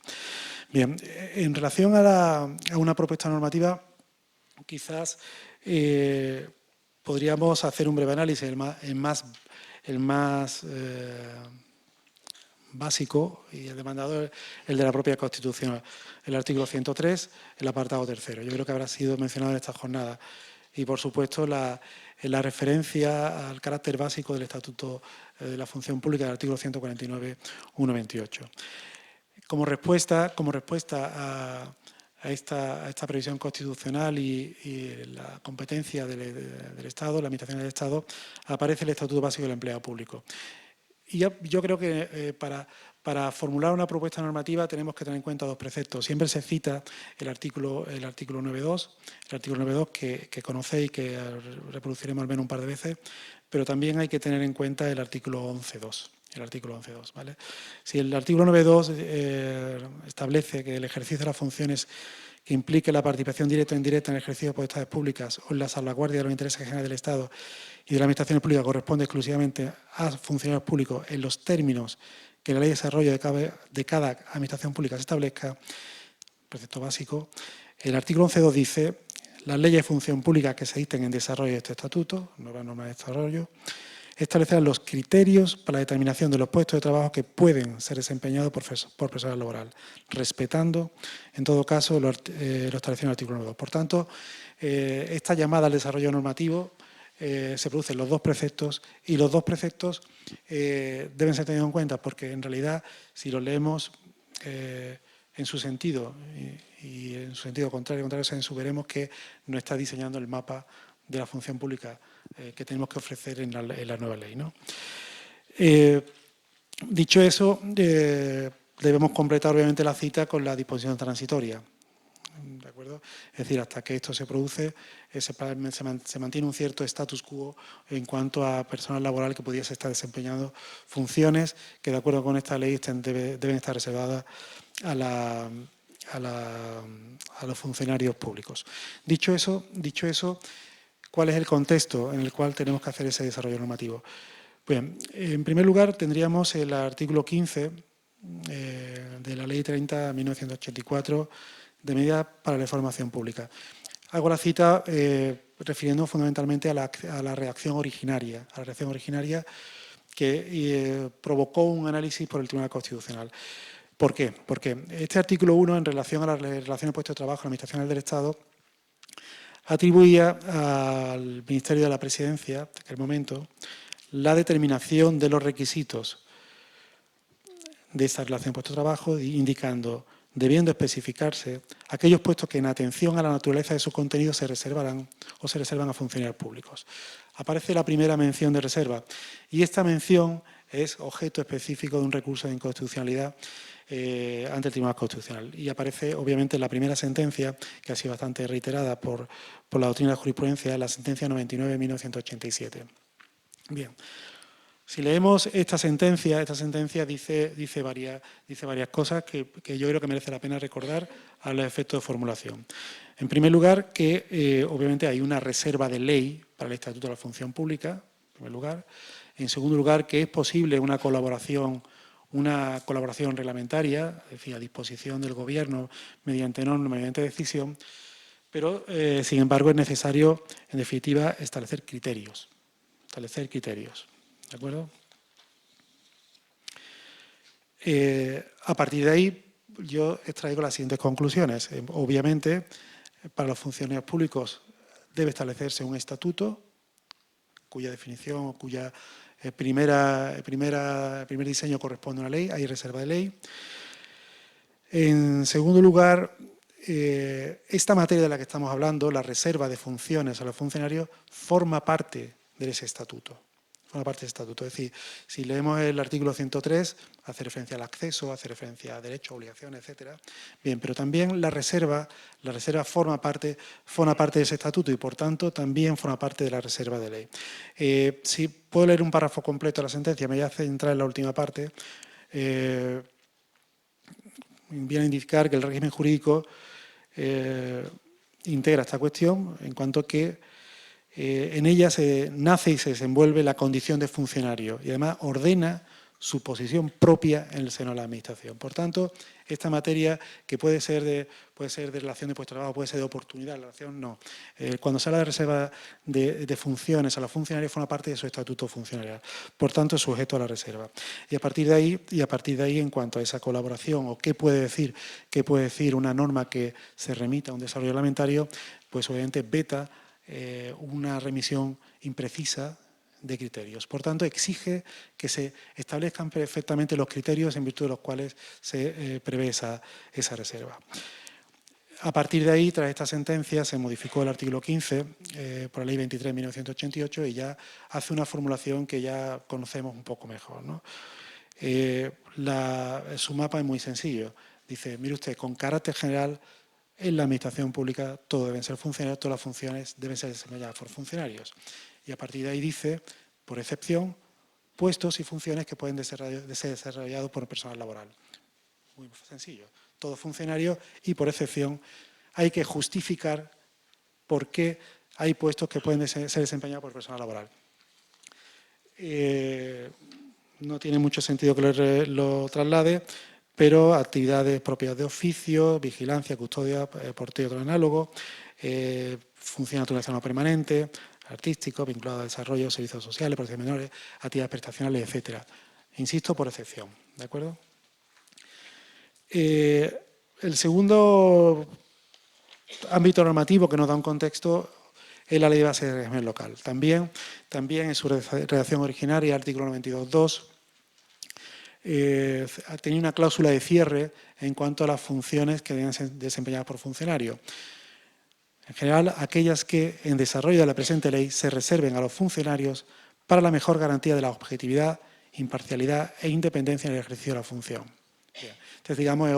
Bien, en relación a una propuesta normativa, quizás podríamos hacer un breve análisis, el más básico y el demandado, el de la propia Constitución, el artículo 103, el apartado tercero. Yo creo que habrá sido mencionado en esta jornada. Y, por supuesto, la referencia al carácter básico del Estatuto de la Función Pública del artículo 149.1.28. Como respuesta a esta previsión constitucional y la competencia del Estado, la Administración del Estado, aparece el Estatuto Básico del Empleado Público. Y yo creo que para formular una propuesta normativa tenemos que tener en cuenta dos preceptos. Siempre se cita el artículo 9.2, que conocéis, que reproduciremos al menos un par de veces, pero también hay que tener en cuenta el artículo 11.2. ¿Vale? Si el artículo 9.2 establece que el ejercicio de las funciones que implique la participación directa o indirecta en el ejercicio de potestades públicas o en la salvaguardia de los intereses generales del Estado y de las administraciones públicas corresponde exclusivamente a funcionarios públicos en los términos que la Ley de Desarrollo de cada administración pública se establezca, precepto básico, el artículo 11.2 dice: las leyes de función pública que se dicten en desarrollo de este estatuto, nuevas normas de desarrollo, establecerán los criterios para la determinación de los puestos de trabajo que pueden ser desempeñados por personal laboral, respetando, en todo caso, lo establecido en el artículo 9. Por tanto, esta llamada al desarrollo normativo se produce en los dos preceptos, y los dos preceptos deben ser tenidos en cuenta, porque en realidad, si los leemos en su sentido y en su sentido contrario sensu, veremos que no está diseñando el mapa de la función pública que tenemos que ofrecer en la nueva ley, ¿no? Dicho eso, debemos completar obviamente la cita con la disposición transitoria. ¿De acuerdo? Es decir, hasta que esto se produce, se mantiene un cierto status quo en cuanto a personal laboral que pudiese estar desempeñando funciones que, de acuerdo con esta ley, deben estar reservadas a los funcionarios públicos. Dicho eso, ¿cuál es el contexto en el cual tenemos que hacer ese desarrollo normativo? Bien, en primer lugar, tendríamos el artículo 15 de la Ley 30/1984 de medidas para la información pública. Hago la cita refiriendo fundamentalmente a la reacción originaria, que provocó un análisis por el Tribunal Constitucional. ¿Por qué? Porque este artículo 1, en relación a las relaciones de puestos de trabajo en la Administración General del Estado, atribuía al Ministerio de la Presidencia, en aquel momento, la determinación de los requisitos de esta relación de puestos de trabajo, indicando, debiendo especificarse, aquellos puestos que en atención a la naturaleza de sus contenidos se reservarán o se reservan a funcionarios públicos. Aparece la primera mención de reserva, y esta mención es objeto específico de un recurso de inconstitucionalidad ante el Tribunal Constitucional. Y aparece, obviamente, en la primera sentencia, que ha sido bastante reiterada por la doctrina de jurisprudencia, la sentencia 99/1987. Bien, si leemos esta sentencia dice varias cosas que yo creo que merece la pena recordar a los efectos de formulación. En primer lugar, que obviamente hay una reserva de ley para el Estatuto de la Función Pública, en primer lugar. En segundo lugar, que es posible una colaboración reglamentaria, es decir, a disposición del Gobierno mediante norma, mediante decisión, pero, sin embargo, es necesario, en definitiva, establecer criterios. ¿De acuerdo? A partir de ahí, yo extraigo las siguientes conclusiones. Obviamente, para los funcionarios públicos debe establecerse un estatuto cuya definición o cuya primer diseño corresponde a una ley, hay reserva de ley. En segundo lugar, esta materia de la que estamos hablando, la reserva de funciones a los funcionarios, forma parte de ese estatuto. del estatuto. Es decir, si leemos el artículo 103, hace referencia al acceso, hace referencia a derechos, obligaciones, etcétera. Bien, pero también la reserva forma parte de ese estatuto y, por tanto, también forma parte de la reserva de ley. Si puedo leer un párrafo completo de la sentencia, me voy a centrar en la última parte. Viene a indicar que el régimen jurídico integra esta cuestión en cuanto que en ella se nace y se desenvuelve la condición de funcionario y además ordena su posición propia en el seno de la Administración. Por tanto, esta materia que puede ser de relación de puesto de trabajo, puede ser de oportunidad, relación no. Cuando se habla de reserva de funciones a los funcionarios, forma parte de su estatuto funcionarial. Por tanto, es sujeto a la reserva. Y a partir de ahí, en cuanto a esa colaboración o qué puede decir una norma que se remita a un desarrollo reglamentario, pues obviamente veta una remisión imprecisa de criterios. Por tanto, exige que se establezcan perfectamente los criterios en virtud de los cuales se prevé esa reserva. A partir de ahí, tras esta sentencia, se modificó el artículo 15 por la Ley 23 de 1988 y ya hace una formulación que ya conocemos un poco mejor, ¿no? Su mapa es muy sencillo. Dice, mire usted, con carácter general, en la Administración Pública todo deben ser funcionarios, todas las funciones deben ser desempeñadas por funcionarios. Y a partir de ahí dice, por excepción, puestos y funciones que pueden ser desarrollados por personal laboral. Muy sencillo. Todo funcionario y, por excepción, hay que justificar por qué hay puestos que pueden ser desempeñados por personal laboral. No tiene mucho sentido que lo traslade, pero actividades propias de oficio, vigilancia, custodia, porteo y otro análogo, función de naturaleza no permanente, artístico, vinculado al desarrollo, servicios sociales, protección de menores, actividades prestacionales, etcétera. Insisto, por excepción, ¿de acuerdo? El segundo ámbito normativo que nos da un contexto es la Ley de Base de Régimen Local. También en su redacción originaria, artículo 92.2, tenía una cláusula de cierre en cuanto a las funciones que deben ser desempeñadas por funcionarios. En general, aquellas que, en desarrollo de la presente ley, se reserven a los funcionarios para la mejor garantía de la objetividad, imparcialidad e independencia en el ejercicio de la función. Bien. Entonces, digamos, es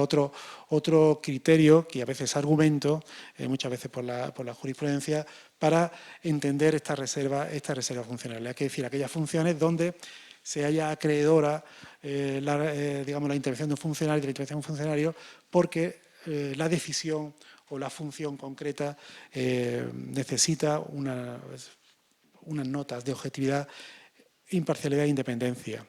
otro criterio que a veces es argumento, muchas veces por la jurisprudencia, para entender esta reserva funcional. Hay que decir, aquellas funciones donde se haya acreedora digamos, la intervención de un funcionario, de la intervención de un funcionario, porque la decisión o la función concreta necesita unas notas de objetividad, imparcialidad e independencia.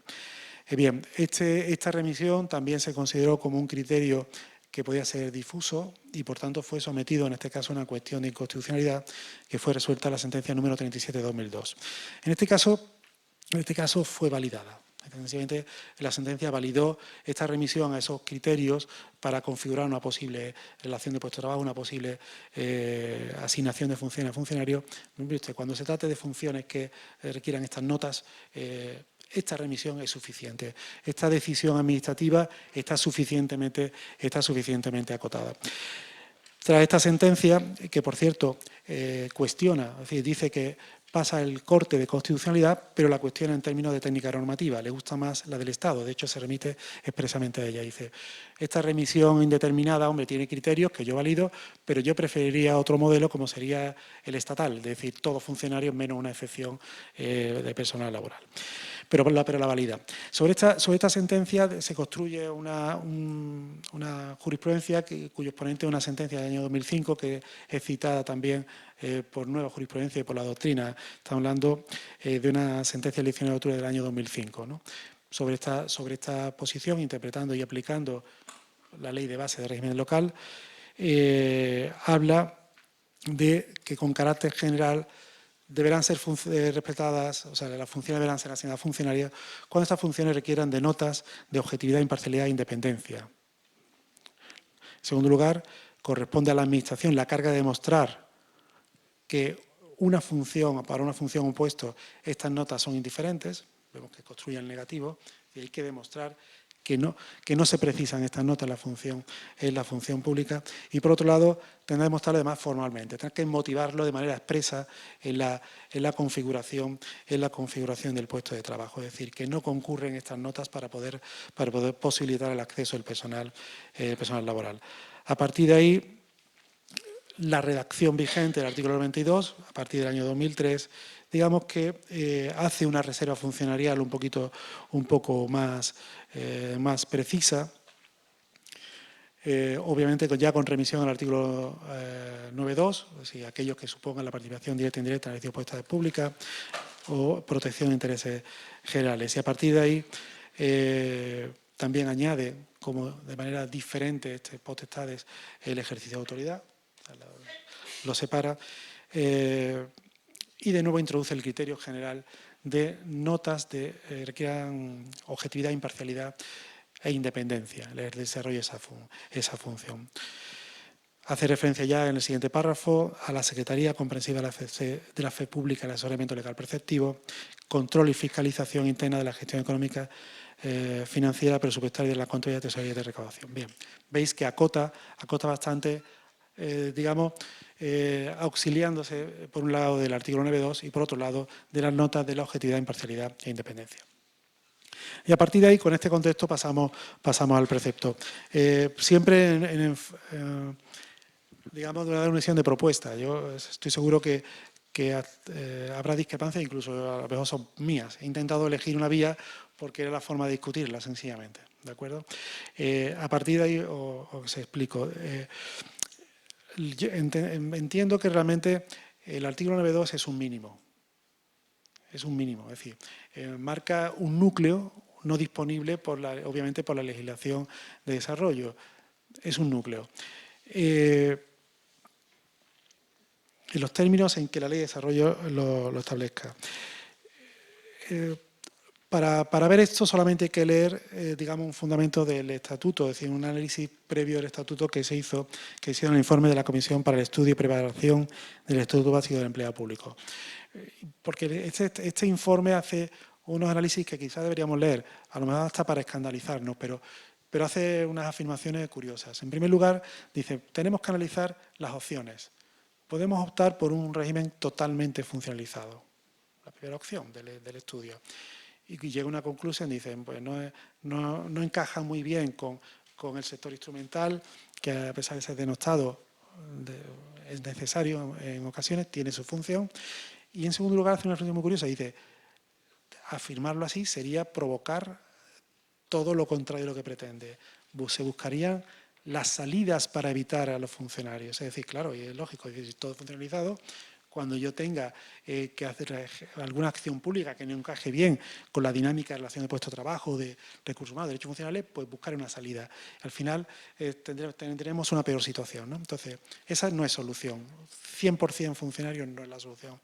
Bien, esta remisión también se consideró como un criterio que podía ser difuso y, por tanto, fue sometido, en este caso, a una cuestión de inconstitucionalidad que fue resuelta en la sentencia número 37 de 2002. En este caso fue validada. Sencillamente, la sentencia validó esta remisión a esos criterios para configurar una posible relación de puesto de trabajo, una posible asignación de funciones a funcionarios. Cuando se trate de funciones que requieran estas notas, esta remisión es suficiente. Esta decisión administrativa está suficientemente acotada. Tras esta sentencia, que por cierto cuestiona, es decir, dice que pasa el corte de constitucionalidad, pero la cuestiona en términos de técnica normativa. Le gusta más la del Estado, de hecho se remite expresamente a ella. Dice, esta remisión indeterminada, hombre, tiene criterios que yo valido, pero yo preferiría otro modelo como sería el estatal, es decir, todos funcionarios menos una excepción de personal laboral. Pero la valida. Sobre esta sentencia se construye una jurisprudencia cuyo exponente es una sentencia del año 2005 que es citada también por nueva jurisprudencia y por la doctrina. Estamos hablando de una sentencia del 19 de octubre del año 2005, ¿no? Sobre esta posición, interpretando y aplicando la Ley de Base de Régimen Local, habla de que con carácter general deberán ser respetadas, o sea, las funciones deberán ser asignadas a funcionarios cuando estas funciones requieran de notas de objetividad, imparcialidad e independencia. En segundo lugar, corresponde a la Administración la carga de demostrar que para una función o un puesto estas notas son indiferentes, vemos que construye el negativo, y hay que demostrar que no se precisan estas notas en la función pública. Y por otro lado, tendrá que demostrarlo además formalmente, tendrá que motivarlo de manera expresa en la configuración del puesto de trabajo. Es decir, que no concurren estas notas para poder posibilitar el acceso del personal laboral. A partir de ahí, la redacción vigente del artículo 92, a partir del año 2003, digamos que hace una reserva funcionarial un poco más precisa, obviamente ya con remisión al artículo 9.2, es decir, aquellos que supongan la participación directa e indirecta en la elección de puestas públicas o protección de intereses generales. Y a partir de ahí también añade, como de manera diferente, potestades, el ejercicio de autoridad, lo separa, y de nuevo introduce el criterio general de notas que requieran objetividad, imparcialidad e independencia, el desarrollo de esa función. Hace referencia ya en el siguiente párrafo a la Secretaría Comprensiva de la Fe Pública, el asesoramiento legal preceptivo, control y fiscalización interna de la gestión económica, financiera, presupuestaria de la contabilidad, tesorería y de recaudación. Bien, veis que acota bastante, digamos, auxiliándose por un lado del artículo 9.2 y por otro lado de las notas de la objetividad, imparcialidad e independencia. Y a partir de ahí, con este contexto, pasamos al precepto. Siempre digamos, de una emisión de propuesta. Yo estoy seguro que habrá discrepancias, incluso a lo mejor son mías. He intentado elegir una vía porque era la forma de discutirla, sencillamente. ¿De acuerdo? A partir de ahí os explico. Entiendo que realmente el artículo 9.2 es un mínimo. Es un mínimo, es decir, marca un núcleo no disponible, obviamente, por la legislación de desarrollo. Es un núcleo. En los términos en que la ley de desarrollo lo establezca. Para ver esto solamente hay que leer, digamos, un fundamento del estatuto, es decir, un análisis previo del estatuto que se hizo en el informe de la Comisión para el Estudio y Preparación del Estatuto Básico del Empleado Público. Porque este informe hace unos análisis que quizás deberíamos leer, a lo mejor hasta para escandalizarnos, pero hace unas afirmaciones curiosas. En primer lugar, dice, tenemos que analizar las opciones. Podemos optar por un régimen totalmente funcionalizado, la primera opción del estudio. Y llega a una conclusión, dicen, pues no encaja muy bien con el sector instrumental, que a pesar de ser denostado, es necesario en ocasiones, tiene su función. Y en segundo lugar, hace una reflexión muy curiosa, dice, afirmarlo así sería provocar todo lo contrario de lo que pretende. Se buscarían las salidas para evitar a los funcionarios. Es decir, claro, y es lógico, es decir, todo funcionalizado, cuando yo tenga que hacer alguna acción pública que no encaje bien con la dinámica de relación de puesto de trabajo, de recursos humanos, de derechos funcionales, pues buscar una salida. Al final tendremos una peor situación, ¿no? Entonces, esa no es solución. 100% funcionarios no es la solución.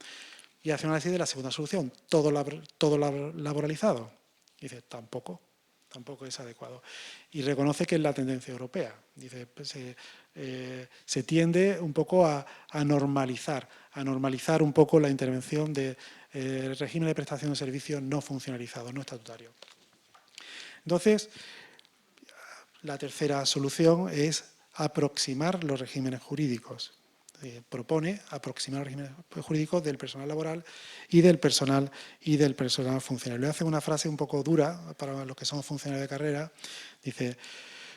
Y hace un análisis de la segunda solución, todo laboralizado. Y dice, tampoco es adecuado. Y reconoce que es la tendencia europea. Dice, pues, se tiende un poco a normalizar un poco la intervención del régimen de prestación de servicios no funcionalizados, no estatutarios. Entonces, la tercera solución es aproximar los regímenes jurídicos. Propone aproximar los regímenes jurídicos del personal laboral y del personal funcionario. Le hace una frase un poco dura para los que somos funcionarios de carrera. Dice,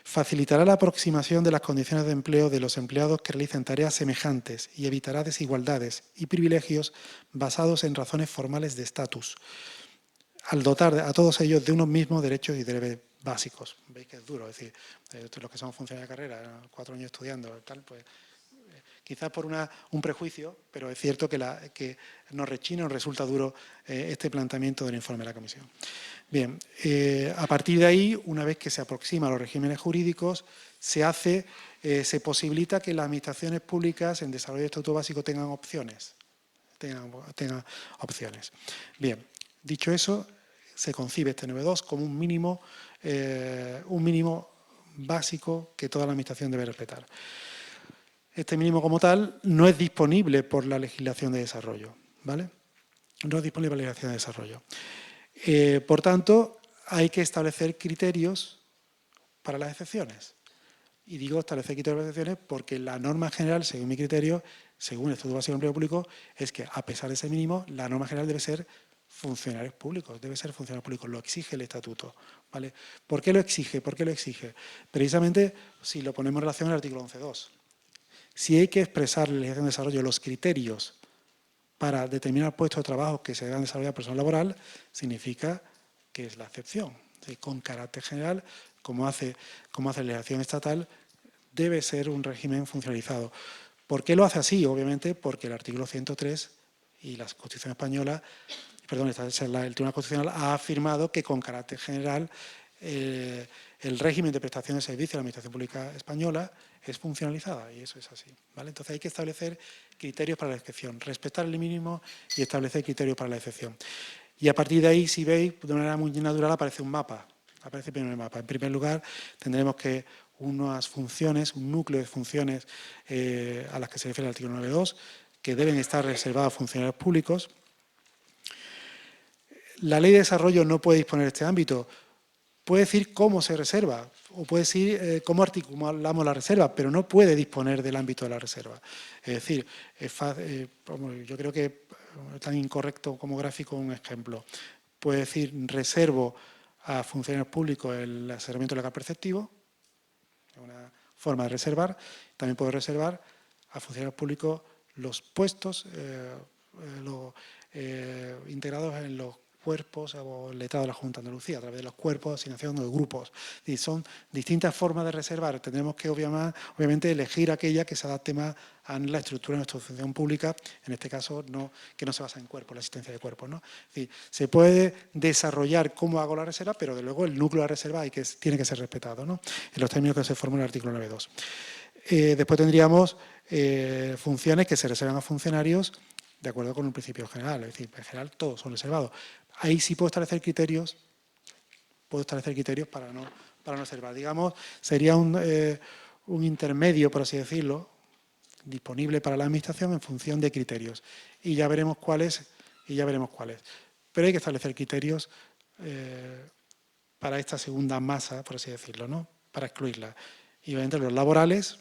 facilitará la aproximación de las condiciones de empleo de los empleados que realicen tareas semejantes y evitará desigualdades y privilegios basados en razones formales de estatus, al dotar a todos ellos de unos mismos derechos y deberes básicos. Veis que es duro, es decir, los que somos funcionarios de carrera, 4 años estudiando, tal, pues quizás por un prejuicio, pero es cierto que nos rechina, nos resulta duro este planteamiento del informe de la Comisión. Bien, a partir de ahí, una vez que se aproxima a los regímenes jurídicos, se posibilita que las administraciones públicas en desarrollo de estatuto básico tengan opciones. Bien, dicho eso, se concibe este 9.2 como un mínimo básico que toda la administración debe respetar. Este mínimo como tal no es disponible por la legislación de desarrollo, ¿vale? No es disponible por la legislación de desarrollo. Por tanto, hay que establecer criterios para las excepciones. Y digo establecer criterios para las excepciones porque la norma general, según mi criterio, según el Estatuto Básico de Empleo Público, es que a pesar de ese mínimo, la norma general debe ser funcionarios públicos, lo exige el Estatuto, ¿vale? ¿Por qué lo exige? ¿Por qué lo exige? Precisamente si lo ponemos en relación al artículo 11.2. Si hay que expresar en la legislación de desarrollo los criterios para determinar puestos de trabajo que se deban desarrollar personal laboral, significa que es la excepción. Con carácter general, como hace la legislación estatal, debe ser un régimen funcionalizado. ¿Por qué lo hace así? Obviamente porque el artículo 103 y la Constitución española, perdón, el Tribunal Constitucional ha afirmado que con carácter general el régimen de prestación de servicios de la Administración Pública Española es funcionalizada y eso es así, ¿vale? Entonces hay que establecer criterios para la excepción, respetar el mínimo y establecer criterios para la excepción. Y a partir de ahí, si veis, de manera muy natural aparece un mapa. Aparece primero el mapa. En primer lugar, tendremos que unas funciones, un núcleo de funciones a las que se refiere el artículo 9.2, que deben estar reservadas a funcionarios públicos. La Ley de Desarrollo no puede disponer de este ámbito. Puede decir cómo se reserva o puede decir cómo articulamos la reserva, pero no puede disponer del ámbito de la reserva. Es decir, yo creo que es tan incorrecto como gráfico un ejemplo. Puede decir reservo a funcionarios públicos el asesoramiento legal preceptivo, es una forma de reservar. También puedo reservar a funcionarios públicos los puestos integrados en los cuerpos o el letrado de la Junta de Andalucía, a través de los cuerpos de asignación de grupos. Y son distintas formas de reservar. Tendremos que, obviamente, elegir aquella que se adapte más a la estructura de nuestra función pública, en este caso, que no se basa en cuerpos, la existencia de cuerpos, ¿no? Es decir, se puede desarrollar cómo hago la reserva, pero, de luego, el núcleo de la reserva tiene que ser respetado, ¿no? En los términos que se forman en el artículo 9.2. Después tendríamos funciones que se reservan a funcionarios de acuerdo con un principio general, es decir, en general todos son reservados. Ahí sí puedo establecer criterios para no reservar. Digamos, sería un intermedio, por así decirlo, disponible para la Administración en función de criterios. Y ya veremos cuáles. Pero hay que establecer criterios para esta segunda masa, por así decirlo, ¿no? Para excluirla. Y obviamente los laborales,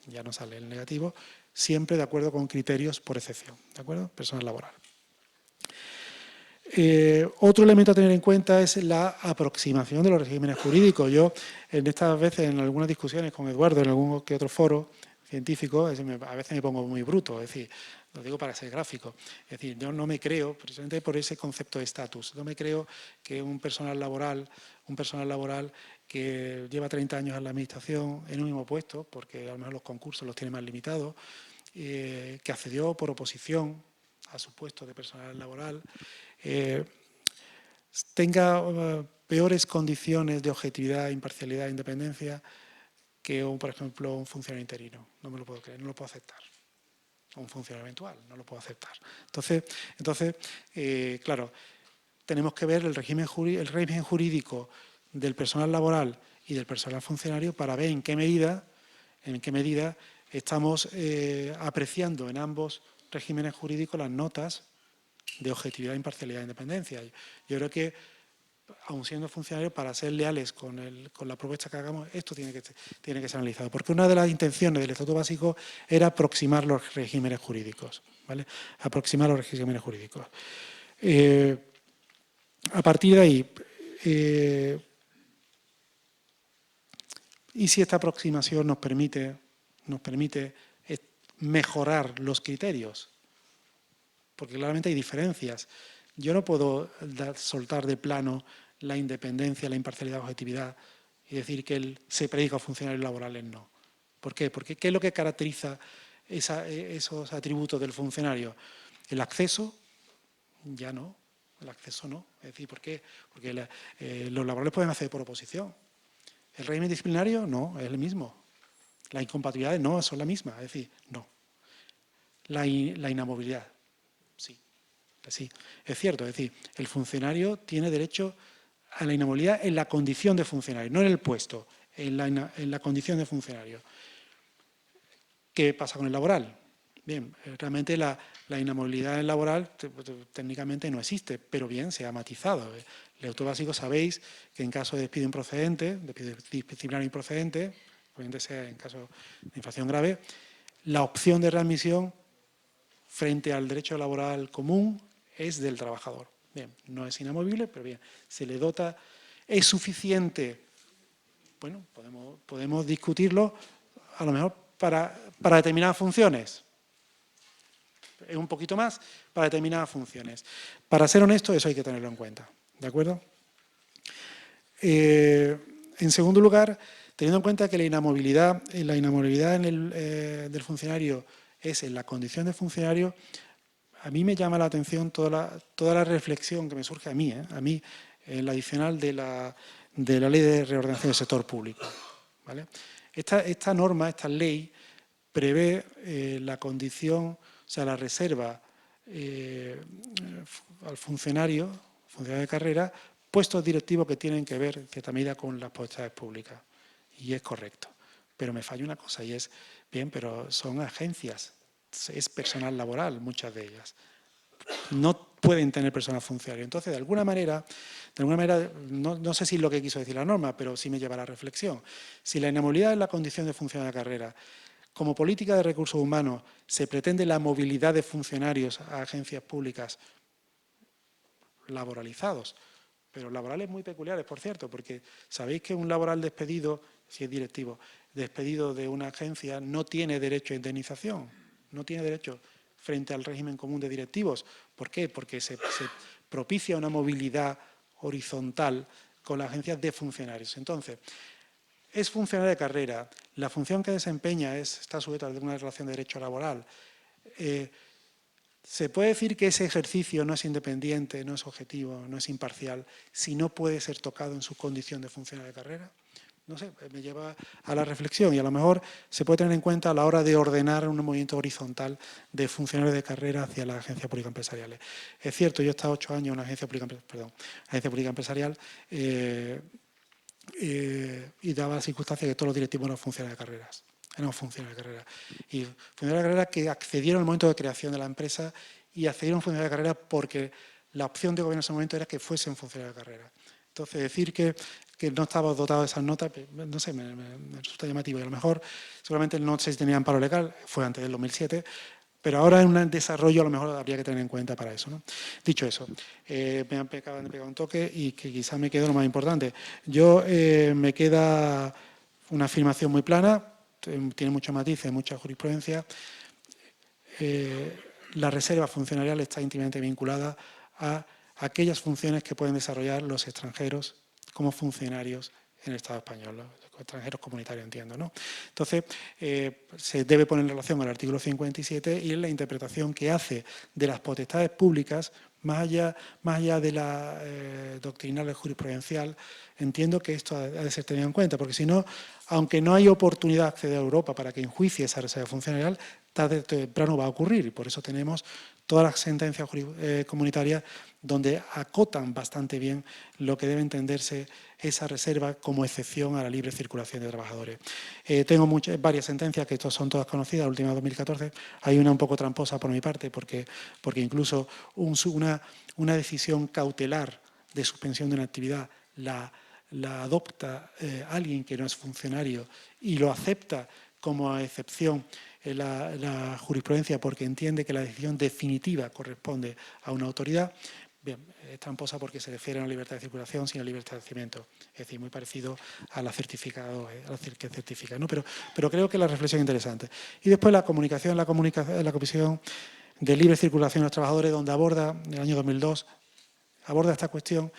ya no sale el negativo, siempre de acuerdo con criterios por excepción, ¿de acuerdo? Personal laboral. Otro elemento a tener en cuenta es la aproximación de los regímenes jurídicos. Yo, estas veces, en algunas discusiones con Eduardo, en algún que otro foro científico, a veces me pongo muy bruto, es decir, lo digo para ser gráfico. Es decir, yo no me creo, precisamente por ese concepto de estatus, no me creo que un personal laboral que lleva 30 años en la Administración en un mismo puesto, porque a lo mejor los concursos los tiene más limitados, que accedió por oposición a su puesto de personal laboral, tenga peores condiciones de objetividad, imparcialidad e independencia que, por ejemplo, un funcionario interino. No me lo puedo creer, no lo puedo aceptar. O un funcionario eventual, no lo puedo aceptar. Entonces, claro, tenemos que ver el régimen jurídico del personal laboral y del personal funcionario para ver en qué medida estamos apreciando en ambos regímenes jurídicos las notas de objetividad, imparcialidad e independencia. Yo creo que, aun siendo funcionarios, para ser leales con la propuesta que hagamos, esto tiene que ser analizado. Porque una de las intenciones del Estatuto Básico era aproximar los regímenes jurídicos, ¿vale? Aproximar los regímenes jurídicos. A partir de ahí, y si esta aproximación nos permite mejorar los criterios, porque claramente hay diferencias. Yo no puedo soltar de plano la independencia, la imparcialidad, la objetividad y decir que se predica a funcionarios laborales no. ¿Por qué? Porque ¿qué es lo que caracteriza esos atributos del funcionario? El acceso, ya no. El acceso no. Es decir, ¿por qué? Porque los laborales pueden acceder por oposición. El régimen disciplinario no, es el mismo. Las incompatibilidades no, son la misma. Es decir, no. La inamovilidad. Sí, es cierto, es decir, el funcionario tiene derecho a la inamovilidad en la condición de funcionario, no en el puesto, en la condición de funcionario. ¿Qué pasa con el laboral? Bien, realmente la inamovilidad laboral técnicamente no existe, pero bien, se ha matizado. El auto básico, sabéis que en caso de despido improcedente, despido disciplinario improcedente, probablemente sea en caso de infracción grave, la opción de readmisión frente al derecho laboral común es del trabajador. Bien, no es inamovible, pero bien, se le dota, es suficiente. Bueno, podemos discutirlo a lo mejor para determinadas funciones. Es un poquito más para determinadas funciones. Para ser honesto, eso hay que tenerlo en cuenta. ¿De acuerdo? En segundo lugar, teniendo en cuenta que la inamovilidad del funcionario es en la condición de funcionario, a mí me llama la atención toda la reflexión que me surge a mí, en la adicional de la Ley de Reordenación del Sector Público. ¿Vale? Esta norma, esta ley, prevé la condición, o sea, la reserva al funcionario de carrera, puestos directivos que tienen que ver, en cierta medida, con las potestades públicas. Y es correcto. Pero me falla una cosa, y es, bien, pero son agencias, es personal laboral, muchas de ellas. No pueden tener personal funcionario. Entonces, de alguna manera no sé si es lo que quiso decir la norma, pero sí me lleva a la reflexión. Si la inamovilidad es la condición de funcionario de carrera, como política de recursos humanos se pretende la movilidad de funcionarios a agencias públicas laboralizados, pero laborales muy peculiares, por cierto, porque sabéis que un laboral despedido, si es directivo, despedido de una agencia, no tiene derecho a indemnización, no tiene derecho frente al régimen común de directivos. ¿Por qué? Porque se propicia una movilidad horizontal con las agencias de funcionarios. Entonces, es funcionario de carrera, la función que desempeña está sujeta a una relación de derecho laboral. Se puede decir que ese ejercicio no es independiente, no es objetivo, no es imparcial, si no puede ser tocado en su condición de funcionario de carrera. No sé, me lleva a la reflexión y a lo mejor se puede tener en cuenta a la hora de ordenar un movimiento horizontal de funcionarios de carrera hacia las agencias públicas empresariales. Es cierto, yo he estado 8 años en una agencia pública empresarial y daba la circunstancia que todos los directivos eran funcionarios de carreras. Eran funcionarios de carrera. Y funcionarios de carrera que accedieron al momento de creación de la empresa y accedieron a funcionarios de carrera porque la opción de gobierno en ese momento era que fuesen funcionarios de carrera. Entonces, decir que no estaba dotado de esas notas, no sé, me resulta llamativo. Y a lo mejor, seguramente no sé si tenía amparo legal, fue antes del 2007, pero ahora en un desarrollo a lo mejor habría que tener en cuenta para eso, ¿no? Dicho eso, me han pegado un toque y que quizás me quede lo más importante. Me queda una afirmación muy plana, tiene muchos matices, mucha jurisprudencia. La reserva funcionarial está íntimamente vinculada a aquellas funciones que pueden desarrollar los extranjeros como funcionarios en el Estado español, los extranjeros comunitarios, entiendo, ¿no? Entonces, se debe poner en relación al artículo 57 y en la interpretación que hace de las potestades públicas, más allá de la doctrinal jurisprudencial, entiendo que esto ha de ser tenido en cuenta, porque si no, aunque no hay oportunidad de acceder a Europa para que enjuicie esa reserva funcionarial, tarde o temprano va a ocurrir, y por eso tenemos todas las sentencias comunitarias donde acotan bastante bien lo que debe entenderse esa reserva como excepción a la libre circulación de trabajadores. Tengo varias sentencias, que estas son todas conocidas, la última de 2014. Hay una un poco tramposa por mi parte, porque incluso una decisión cautelar de suspensión de una actividad la adopta alguien que no es funcionario y lo acepta como excepción la jurisprudencia porque entiende que la decisión definitiva corresponde a una autoridad. Bien, es tramposa porque se refiere a una libertad de circulación sin la libertad de establecimiento. Es decir, muy parecido a la certificado, a la que certifica, ¿no? Pero creo que la reflexión es interesante. Y después la comunicación, la Comisión de Libre Circulación de los Trabajadores, donde aborda, en el año 2002, aborda esta cuestión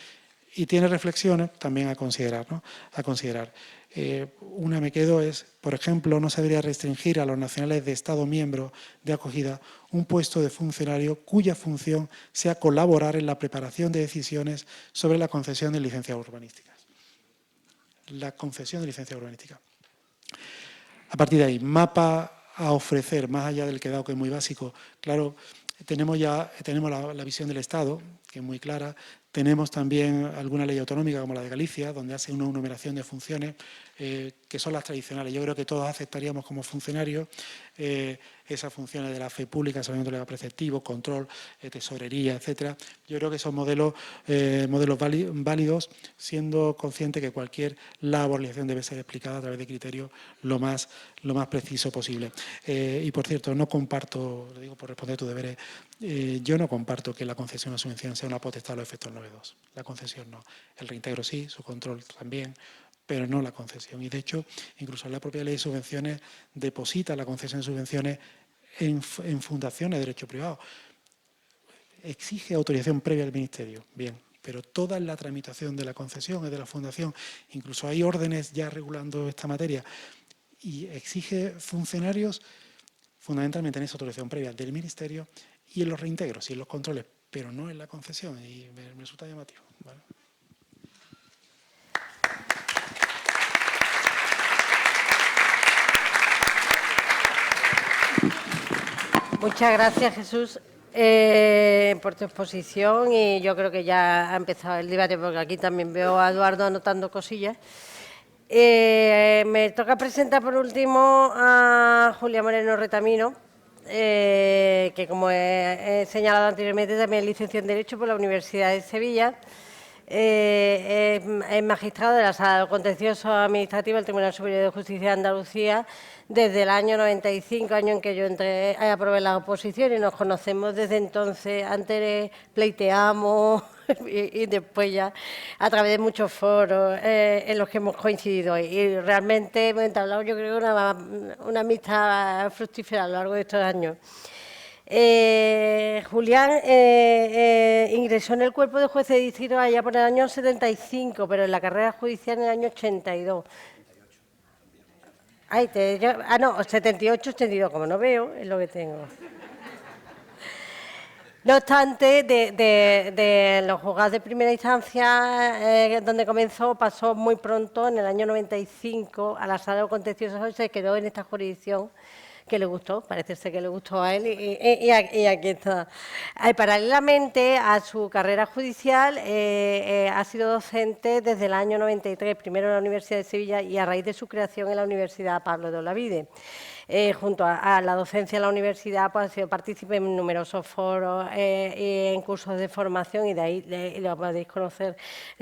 y tiene reflexiones también a considerar, ¿no? Una me quedo es, por ejemplo, no se debería restringir a los nacionales de Estado miembro de acogida un puesto de funcionario cuya función sea colaborar en la preparación de decisiones sobre la concesión de licencias urbanísticas. La concesión de licencias urbanísticas. A partir de ahí, mapa a ofrecer, más allá del quedado que es muy básico. Claro, tenemos la visión del Estado, que es muy clara. Tenemos también alguna ley autonómica, como la de Galicia, donde hace una enumeración de funciones que son las tradicionales. Yo creo que todos aceptaríamos como funcionarios esas funciones de la fe pública, asesoramiento legal preceptivo, control, tesorería, etcétera. Yo creo que son modelos válidos, siendo consciente que cualquier laborización debe ser explicada a través de criterios lo más preciso posible. Y, por cierto, no comparto, lo digo por responder a tus deberes, yo no comparto que la concesión o subvención sea una potestad a los efectos novedosos. La concesión no. El reintegro sí, su control también, pero no la concesión. Y, de hecho, incluso la propia ley de subvenciones deposita la concesión de subvenciones en fundaciones de derecho privado. Exige autorización previa al Ministerio, bien, pero toda la tramitación de la concesión es de la fundación. Incluso hay órdenes ya regulando esta materia y exige funcionarios fundamentalmente en esa autorización previa del Ministerio y en los reintegros y en los controles, pero no en la concesión, y me resulta llamativo, ¿vale? Muchas gracias, Jesús, por tu exposición, y yo creo que ya ha empezado el debate, porque aquí también veo a Eduardo anotando cosillas. Me toca presentar por último a Julia Moreno Retamino, que, como he señalado anteriormente, también es licenciada en Derecho por la Universidad de Sevilla. Es magistrado de la Sala de Contencioso Administrativo del Tribunal Superior de Justicia de Andalucía desde el año 95, año en que yo entré, aprobé la oposición, y nos conocemos desde entonces. Antes pleiteamos y después ya a través de muchos foros en los que hemos coincidido, y realmente hemos entablado, yo creo, una amistad fructífera a lo largo de estos años. Julián ingresó en el cuerpo de jueces de distrito allá por el año 75, pero en la carrera judicial en el año 82. No, 78, 82, como no veo, es lo que tengo. No obstante, de los juzgados de primera instancia, donde comenzó, pasó muy pronto, en el año 95, a la Sala de Contencioso, y se quedó en esta jurisdicción que le gustó, parece ser que le gustó a él, y aquí está. Paralelamente a su carrera judicial, ha sido docente desde el año 93, primero en la Universidad de Sevilla y a raíz de su creación en la Universidad Pablo de Olavide. Junto a la docencia en la universidad, pues ha sido partícipe en numerosos foros y en cursos de formación, y de ahí lo podéis conocer,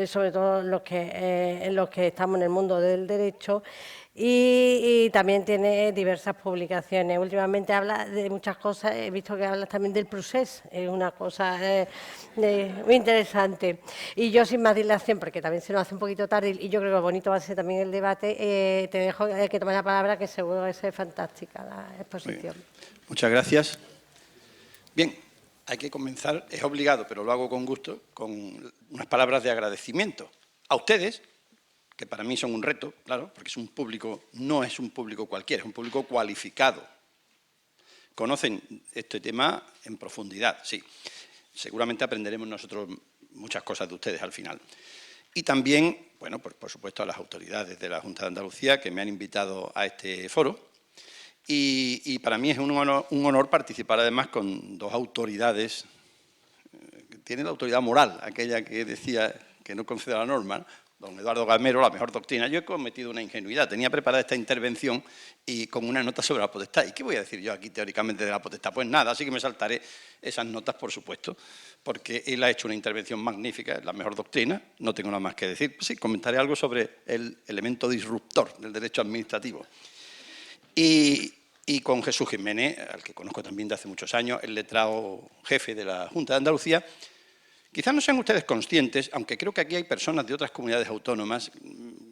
sobre todo los que estamos en el mundo del derecho. Y también tiene diversas publicaciones. Últimamente habla de muchas cosas, he visto que habla también del procés, es una cosa muy interesante. Y yo, sin más dilación, porque también se nos hace un poquito tarde y yo creo que bonito va a ser también el debate, te dejo que tomes la palabra, que seguro que es fantástica la exposición. Muchas gracias. Bien, hay que comenzar, es obligado, pero lo hago con gusto, con unas palabras de agradecimiento a ustedes, que para mí son un reto, claro, porque es un público, no es un público cualquiera, es un público cualificado. Conocen este tema en profundidad, sí. Seguramente aprenderemos nosotros muchas cosas de ustedes al final. Y también, bueno, pues por supuesto a las autoridades de la Junta de Andalucía que me han invitado a este foro. Y para mí es un honor participar además con dos autoridades. Tiene la autoridad moral, aquella que decía que no concede la norma, ¿no? Don Eduardo Gamero, la mejor doctrina. Yo he cometido una ingenuidad. Tenía preparada esta intervención y con una nota sobre la potestad. ¿Y qué voy a decir yo aquí teóricamente de la potestad? Pues nada, así que me saltaré esas notas, por supuesto, porque él ha hecho una intervención magnífica, es la mejor doctrina, no tengo nada más que decir. Sí, comentaré algo sobre el elemento disruptor del derecho administrativo. Y con Jesús Jiménez, al que conozco también de hace muchos años, el letrado jefe de la Junta de Andalucía. Quizás no sean ustedes conscientes, aunque creo que aquí hay personas de otras comunidades autónomas,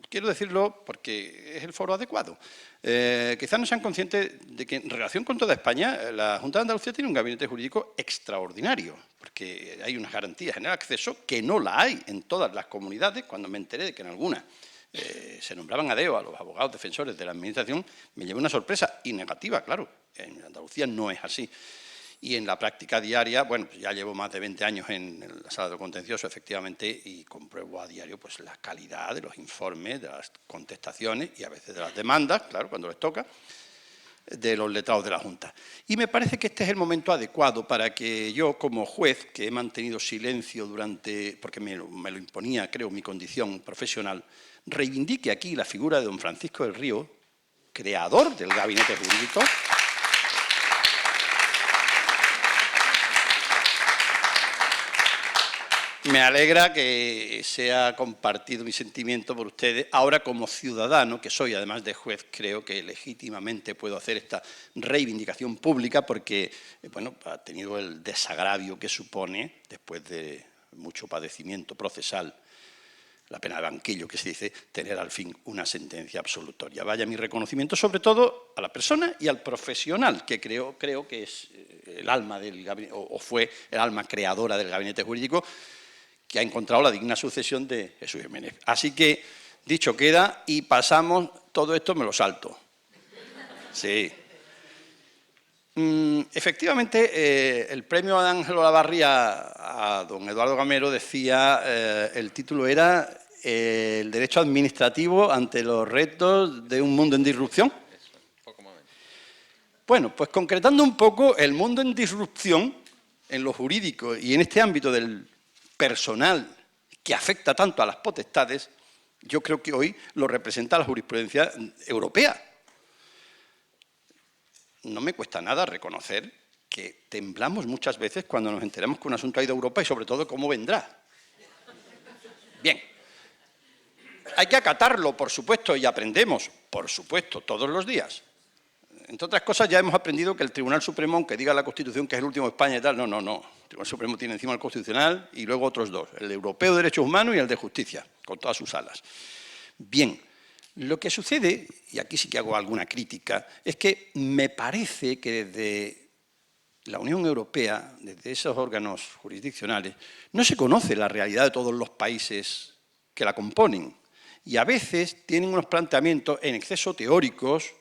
quiero decirlo porque es el foro adecuado, quizás no sean conscientes de que en relación con toda España, la Junta de Andalucía tiene un gabinete jurídico extraordinario, porque hay unas garantías en el acceso que no la hay en todas las comunidades. Cuando me enteré de que en algunas se nombraban a dedo a los abogados defensores de la Administración, me llevé una sorpresa y negativa, claro, en Andalucía no es así. Y en la práctica diaria, bueno, pues ya llevo más de 20 años en la Sala de Contencioso, efectivamente, y compruebo a diario pues la calidad de los informes, de las contestaciones y a veces de las demandas, claro, cuando les toca, de los letrados de la Junta. Y me parece que este es el momento adecuado para que yo, como juez, que he mantenido silencio durante, porque me lo imponía, creo, mi condición profesional, reivindique aquí la figura de don Francisco del Río, creador del gabinete jurídico, Me alegra que sea compartido mi sentimiento por ustedes. Ahora, como ciudadano, que soy además de juez, creo que legítimamente puedo hacer esta reivindicación pública porque, bueno, ha tenido el desagravio que supone, después de mucho padecimiento procesal, la pena de banquillo que se dice, tener al fin una sentencia absolutoria. Vaya mi reconocimiento, sobre todo a la persona y al profesional, que creo que es el alma del gabinete, o fue el alma creadora del gabinete jurídico, que ha encontrado la digna sucesión de Jesús Jiménez. Así que, dicho queda, y pasamos, todo esto me lo salto. Sí. Efectivamente, el premio de Ángel Olavarría a don Eduardo Gamero decía, el título era el derecho administrativo ante los retos de un mundo en disrupción. Bueno, pues concretando un poco el mundo en disrupción, en lo jurídico y en este ámbito del personal que afecta tanto a las potestades, yo creo que hoy lo representa la jurisprudencia europea. No me cuesta nada reconocer que temblamos muchas veces cuando nos enteramos que un asunto ha ido a Europa y sobre todo cómo vendrá. Bien, hay que acatarlo, por supuesto, y aprendemos, por supuesto, todos los días. Entre otras cosas, ya hemos aprendido que el Tribunal Supremo, aunque diga la Constitución que es el último de España y tal, no. El Tribunal Supremo tiene encima el Constitucional y luego otros dos, el Europeo de Derechos Humanos y el de Justicia, con todas sus salas. Bien, lo que sucede, y aquí sí que hago alguna crítica, es que me parece que desde la Unión Europea, desde esos órganos jurisdiccionales, no se conoce la realidad de todos los países que la componen. Y a veces tienen unos planteamientos en exceso teóricos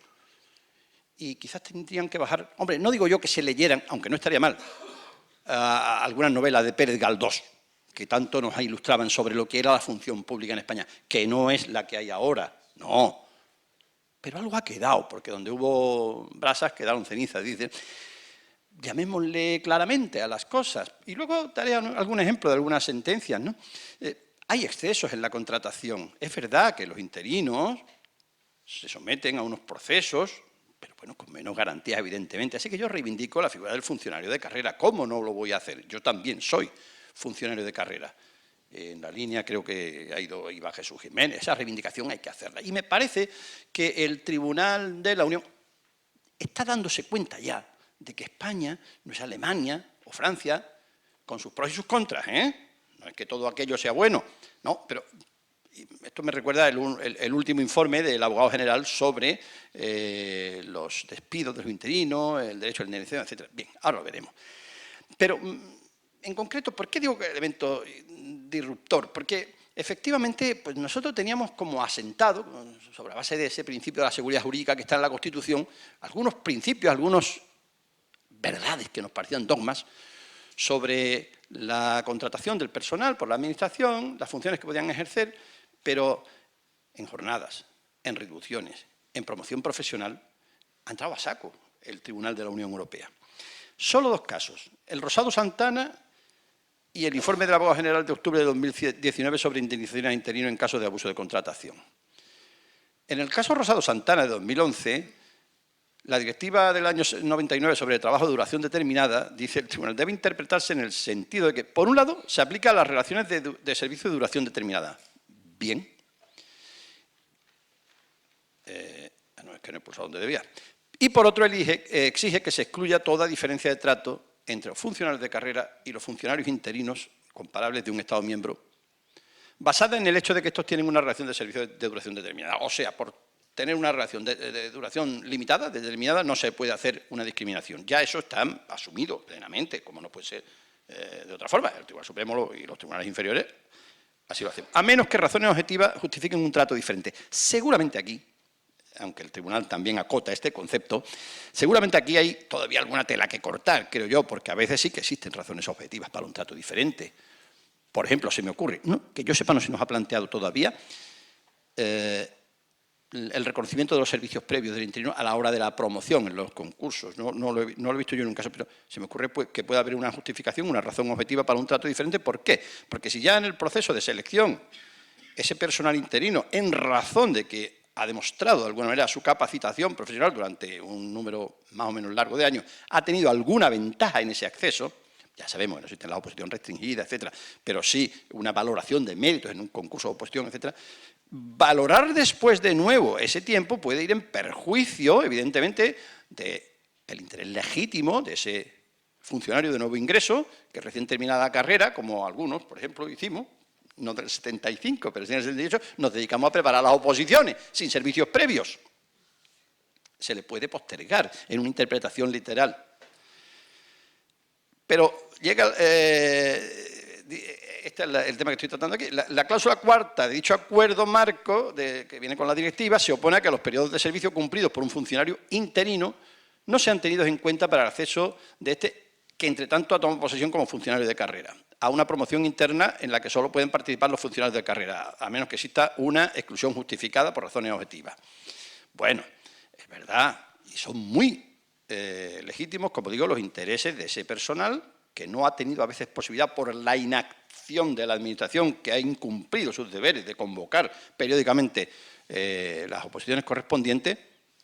y quizás tendrían que bajar... Hombre, no digo yo que se leyeran, aunque no estaría mal, algunas novelas de Pérez Galdós, que tanto nos ilustraban sobre lo que era la función pública en España, que no es la que hay ahora, no. Pero algo ha quedado, porque donde hubo brasas quedaron cenizas, dicen. Llamémosle claramente a las cosas. Y luego daré algún ejemplo de algunas sentencias, ¿no? Hay excesos en la contratación. Es verdad que los interinos se someten a unos procesos, pero bueno, con menos garantías, evidentemente. Así que yo reivindico la figura del funcionario de carrera. ¿Cómo no lo voy a hacer? Yo también soy funcionario de carrera. En la línea creo que ha ido Iba Jesús Jiménez. Esa reivindicación hay que hacerla. Y me parece que el Tribunal de la Unión está dándose cuenta ya de que España no es Alemania o Francia, con sus pros y sus contras, ¿eh? No es que todo aquello sea bueno, no, pero esto me recuerda el último informe del abogado general sobre los despidos de los interinos, el derecho a la indemnización, etc. Bien, ahora lo veremos. Pero, en concreto, ¿por qué digo que el elemento disruptor? Porque, efectivamente, pues nosotros teníamos como asentado, sobre la base de ese principio de la seguridad jurídica que está en la Constitución, algunos principios, algunos verdades que nos parecían dogmas sobre la contratación del personal por la Administración, las funciones que podían ejercer, pero en jornadas, en reducciones, en promoción profesional, ha entrado a saco el Tribunal de la Unión Europea. Solo dos casos, el Rosado Santana y el informe del abogado general de octubre de 2019 sobre indemnización a interino en caso de abuso de contratación. En el caso Rosado Santana de 2011, la directiva del año 99 sobre el trabajo de duración determinada, dice el tribunal, debe interpretarse en el sentido de que, por un lado, se aplica a las relaciones de servicio de duración determinada. Bien. No, es que no he pulsado donde debía. Y por otro, exige que se excluya toda diferencia de trato entre los funcionarios de carrera y los funcionarios interinos comparables de un Estado miembro, basada en el hecho de que estos tienen una relación de servicio de duración determinada. O sea, por tener una relación de duración limitada, determinada, no se puede hacer una discriminación. Ya eso está asumido plenamente, como no puede ser de otra forma. El Tribunal Supremo y los tribunales inferiores así lo hacen. A menos que razones objetivas justifiquen un trato diferente. Seguramente aquí, aunque el tribunal también acota este concepto, seguramente aquí hay todavía alguna tela que cortar, creo yo, porque a veces sí que existen razones objetivas para un trato diferente. Por ejemplo, se me ocurre, que yo sepa no se nos ha planteado todavía el reconocimiento de los servicios previos del interino a la hora de la promoción en los concursos. No lo he visto yo en un caso, pero se me ocurre pues, que pueda haber una justificación, una razón objetiva para un trato diferente. ¿Por qué? Porque si ya en el proceso de selección ese personal interino, en razón de que ha demostrado de alguna manera su capacitación profesional durante un número más o menos largo de años, ha tenido alguna ventaja en ese acceso, Ya sabemos que no existe la oposición restringida, etcétera, pero sí una valoración de méritos en un concurso de oposición, etcétera. Valorar después de nuevo ese tiempo puede ir en perjuicio, evidentemente, del interés legítimo de ese funcionario de nuevo ingreso, que recién terminada la carrera, como algunos, por ejemplo, hicimos, no del 75, pero en el 78, nos dedicamos a preparar las oposiciones, sin servicios previos. Se le puede postergar en una interpretación literal. Pero llega, este es el tema que estoy tratando aquí, la cláusula cuarta de dicho acuerdo marco que viene con la directiva se opone a que los periodos de servicio cumplidos por un funcionario interino no sean tenidos en cuenta para el acceso de este que entre tanto ha tomado posesión como funcionario de carrera, a una promoción interna en la que solo pueden participar los funcionarios de carrera, a menos que exista una exclusión justificada por razones objetivas. Bueno, es verdad, y son muy legítimos, como digo, los intereses de ese personal que no ha tenido a veces posibilidad por la inacción de la Administración, que ha incumplido sus deberes de convocar periódicamente las oposiciones correspondientes,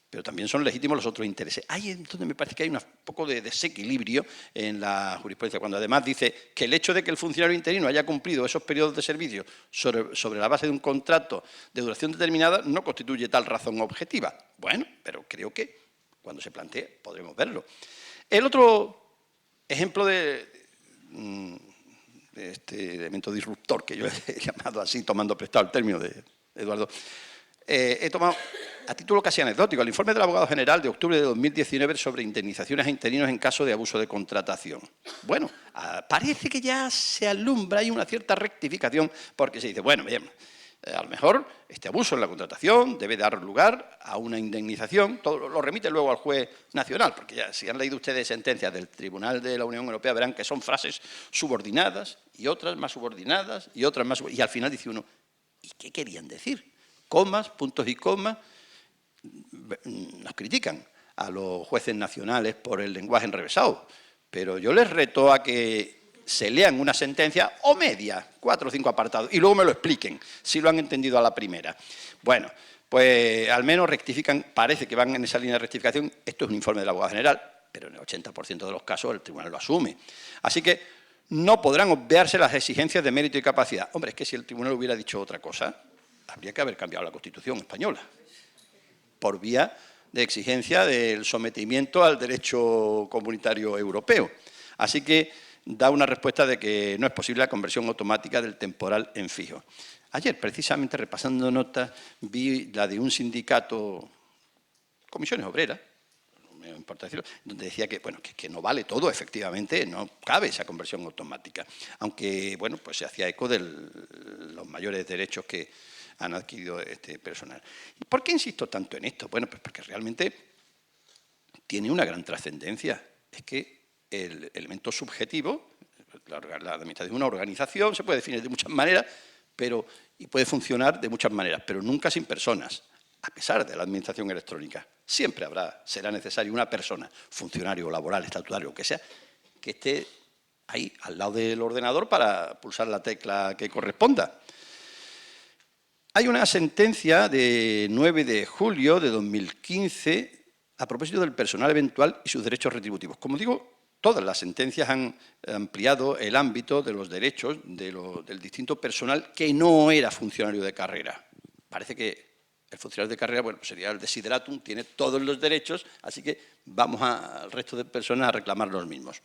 pero también son legítimos los otros intereses. Ahí es donde me parece que hay un poco de desequilibrio en la jurisprudencia, cuando además dice que el hecho de que el funcionario interino haya cumplido esos periodos de servicio sobre la base de un contrato de duración determinada no constituye tal razón objetiva. Bueno, pero creo que cuando se plantee podremos verlo. El otro ejemplo de este elemento disruptor, que yo he llamado así, tomando prestado el término de Eduardo, he tomado a título casi anecdótico el informe del abogado general de octubre de 2019 sobre indemnizaciones a interinos en caso de abuso de contratación. Bueno, parece que ya se alumbra, hay una cierta rectificación, porque se dice, bueno, bien, a lo mejor este abuso en la contratación debe dar lugar a una indemnización, todo lo remite luego al juez nacional, porque ya si han leído ustedes sentencias del Tribunal de la Unión Europea verán que son frases subordinadas y otras más subordinadas y otras más subordinadas, y al final dice uno, ¿y qué querían decir? Comas, puntos y comas, nos critican a los jueces nacionales por el lenguaje enrevesado, pero yo les reto a que se lean una sentencia o media, 4 o 5 apartados, y luego me lo expliquen, si lo han entendido a la primera. Bueno, pues al menos rectifican, parece que van en esa línea de rectificación, esto es un informe del abogado general, pero en el 80% de los casos el tribunal lo asume. Así que no podrán obviarse las exigencias de mérito y capacidad. Hombre, es que si el tribunal hubiera dicho otra cosa, habría que haber cambiado la Constitución española, por vía de exigencia del sometimiento al derecho comunitario europeo. Así que da una respuesta de que no es posible la conversión automática del temporal en fijo. Ayer, precisamente, repasando notas, vi la de un sindicato, Comisiones Obreras, no me importa decirlo, donde decía que, bueno, que no vale todo, efectivamente, no cabe esa conversión automática, aunque, bueno, pues se hacía eco de los mayores derechos que han adquirido este personal. ¿Y por qué insisto tanto en esto? Bueno, pues porque realmente tiene una gran trascendencia. Es que el elemento subjetivo, la administración de una organización se puede definir de muchas maneras, y puede funcionar de muchas maneras, pero nunca sin personas, a pesar de la administración electrónica. Siempre será necesario una persona, funcionario, laboral, estatutario, lo que sea, que esté ahí al lado del ordenador para pulsar la tecla que corresponda. Hay una sentencia de 9 de julio de 2015 a propósito del personal eventual y sus derechos retributivos. Como digo, todas las sentencias han ampliado el ámbito de los derechos del distinto personal que no era funcionario de carrera. Parece que el funcionario de carrera, bueno, sería el desideratum, tiene todos los derechos, así que vamos al resto de personas a reclamar los mismos.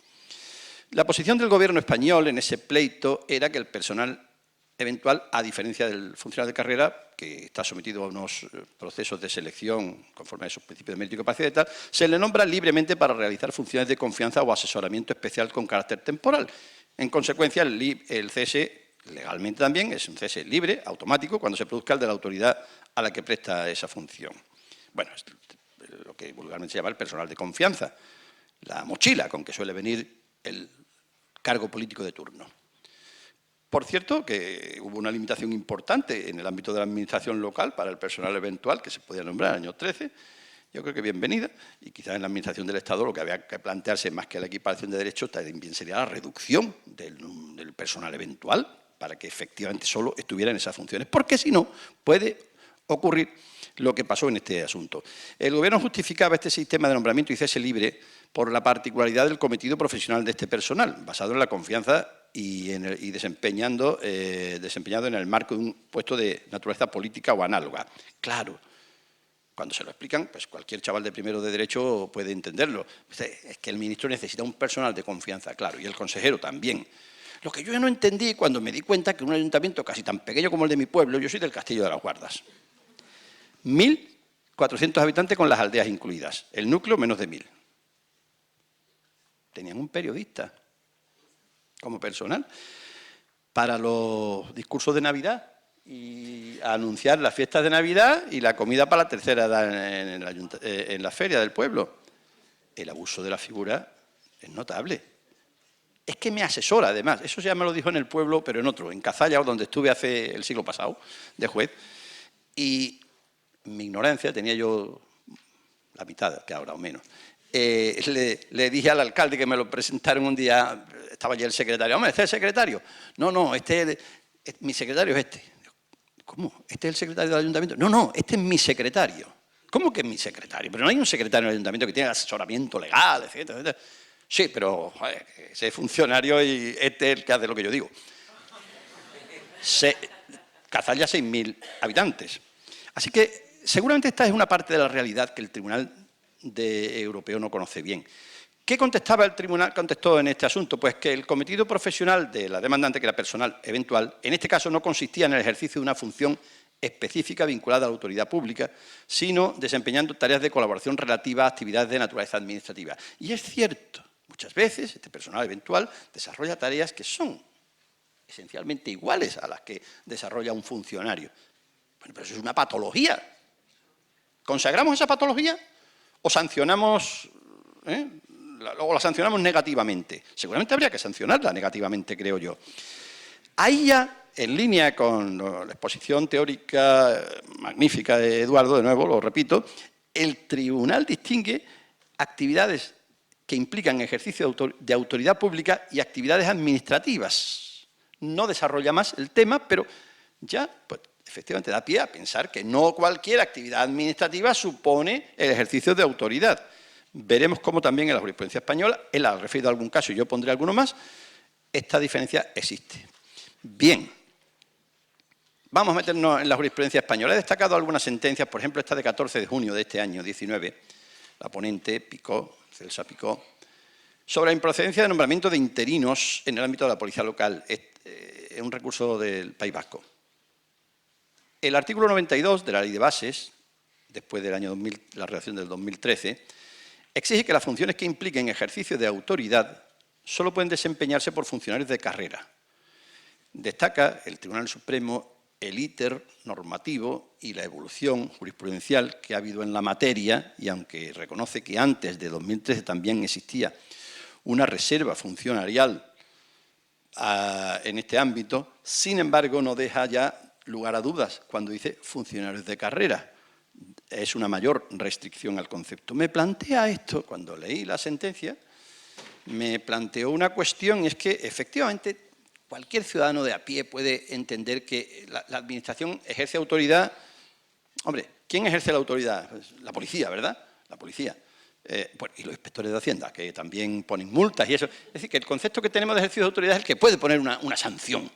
La posición del Gobierno español en ese pleito era que el personal eventual, a diferencia del funcionario de carrera, que está sometido a unos procesos de selección conforme a esos principios de mérito y capacidad y tal, se le nombra libremente para realizar funciones de confianza o asesoramiento especial con carácter temporal. En consecuencia, el cese, legalmente también, es un cese libre, automático, cuando se produzca el de la autoridad a la que presta esa función. Bueno, es lo que vulgarmente se llama el personal de confianza, la mochila con que suele venir el cargo político de turno. Por cierto, que hubo una limitación importante en el ámbito de la administración local para el personal eventual que se podía nombrar en el año 13, yo creo que bienvenida, y quizás en la administración del Estado lo que había que plantearse más que la equiparación de derechos también sería la reducción del personal eventual para que efectivamente solo estuviera en esas funciones, porque si no puede ocurrir lo que pasó en este asunto. El Gobierno justificaba este sistema de nombramiento y cese libre por la particularidad del cometido profesional de este personal, basado en la confianza y desempeñado en el marco de un puesto de naturaleza política o análoga. Claro, cuando se lo explican, pues cualquier chaval de primero de Derecho puede entenderlo. Es que el ministro necesita un personal de confianza, claro, y el consejero también. Lo que yo ya no entendí cuando me di cuenta que un ayuntamiento casi tan pequeño como el de mi pueblo, yo soy del Castillo de las Guardas, 1.400 habitantes con las aldeas incluidas, el núcleo menos de 1.000. Tenían un periodista como personal para los discursos de Navidad y a anunciar las fiestas de Navidad y la comida para la tercera edad en la feria del pueblo. El abuso de la figura es notable. Es que me asesora, además. Eso ya me lo dijo en el pueblo, pero en otro, en Cazalla, donde estuve hace el siglo pasado, de juez. Y mi ignorancia, tenía yo la mitad que ahora o menos. Le dije al alcalde que me lo presentaron un día, estaba allí el secretario. Hombre, ¿este es el secretario? No, mi secretario es este. ¿Cómo? ¿Este es el secretario del ayuntamiento? No, este es mi secretario. ¿Cómo que es mi secretario? Pero no hay un secretario del ayuntamiento que tiene asesoramiento legal, etcétera, etcétera. Sí, pero ese funcionario y este es el que hace lo que yo digo. Cazalla 6.000 habitantes. Así que seguramente esta es una parte de la realidad que el Tribunal Europeo no conoce bien. ¿Qué contestaba el tribunal? Contestó en este asunto, pues que el cometido profesional de la demandante, que era personal eventual, en este caso no consistía en el ejercicio de una función específica vinculada a la autoridad pública, sino desempeñando tareas de colaboración relativas a actividades de naturaleza administrativa. Y es cierto, muchas veces este personal eventual desarrolla tareas que son esencialmente iguales a las que desarrolla un funcionario. Bueno, pero eso es una patología. ¿Consagramos esa patología o sancionamos, o la sancionamos negativamente? Seguramente habría que sancionarla negativamente, creo yo. Ahí ya, en línea con la exposición teórica magnífica de Eduardo, de nuevo, lo repito, el tribunal distingue actividades que implican ejercicio de autoridad pública y actividades administrativas. No desarrolla más el tema, pero ya, pues, efectivamente, da pie a pensar que no cualquier actividad administrativa supone el ejercicio de autoridad. Veremos cómo también en la jurisprudencia española, él ha referido a algún caso y yo pondré alguno más, esta diferencia existe. Bien, vamos a meternos en la jurisprudencia española. He destacado algunas sentencias, por ejemplo, esta de 14 de junio de este año 19, la ponente Picó, Celsa Picó, sobre la improcedencia de nombramiento de interinos en el ámbito de la policía local, es un recurso del País Vasco. El artículo 92 de la Ley de Bases, después del año 2000, la redacción del 2013, exige que las funciones que impliquen ejercicio de autoridad solo pueden desempeñarse por funcionarios de carrera. Destaca el Tribunal Supremo el íter normativo y la evolución jurisprudencial que ha habido en la materia, y aunque reconoce que antes de 2013 también existía una reserva funcionarial en este ámbito, sin embargo no deja ya lugar a dudas cuando dice funcionarios de carrera. Es una mayor restricción al concepto. Me plantea esto, cuando leí la sentencia, me planteó una cuestión, y es que efectivamente cualquier ciudadano de a pie puede entender que la administración ejerce autoridad. Hombre, ¿quién ejerce la autoridad? Pues la policía, ¿verdad? La policía. Bueno, y los inspectores de Hacienda, que también ponen multas y eso. Es decir, que el concepto que tenemos de ejercicio de autoridad es el que puede poner una sanción.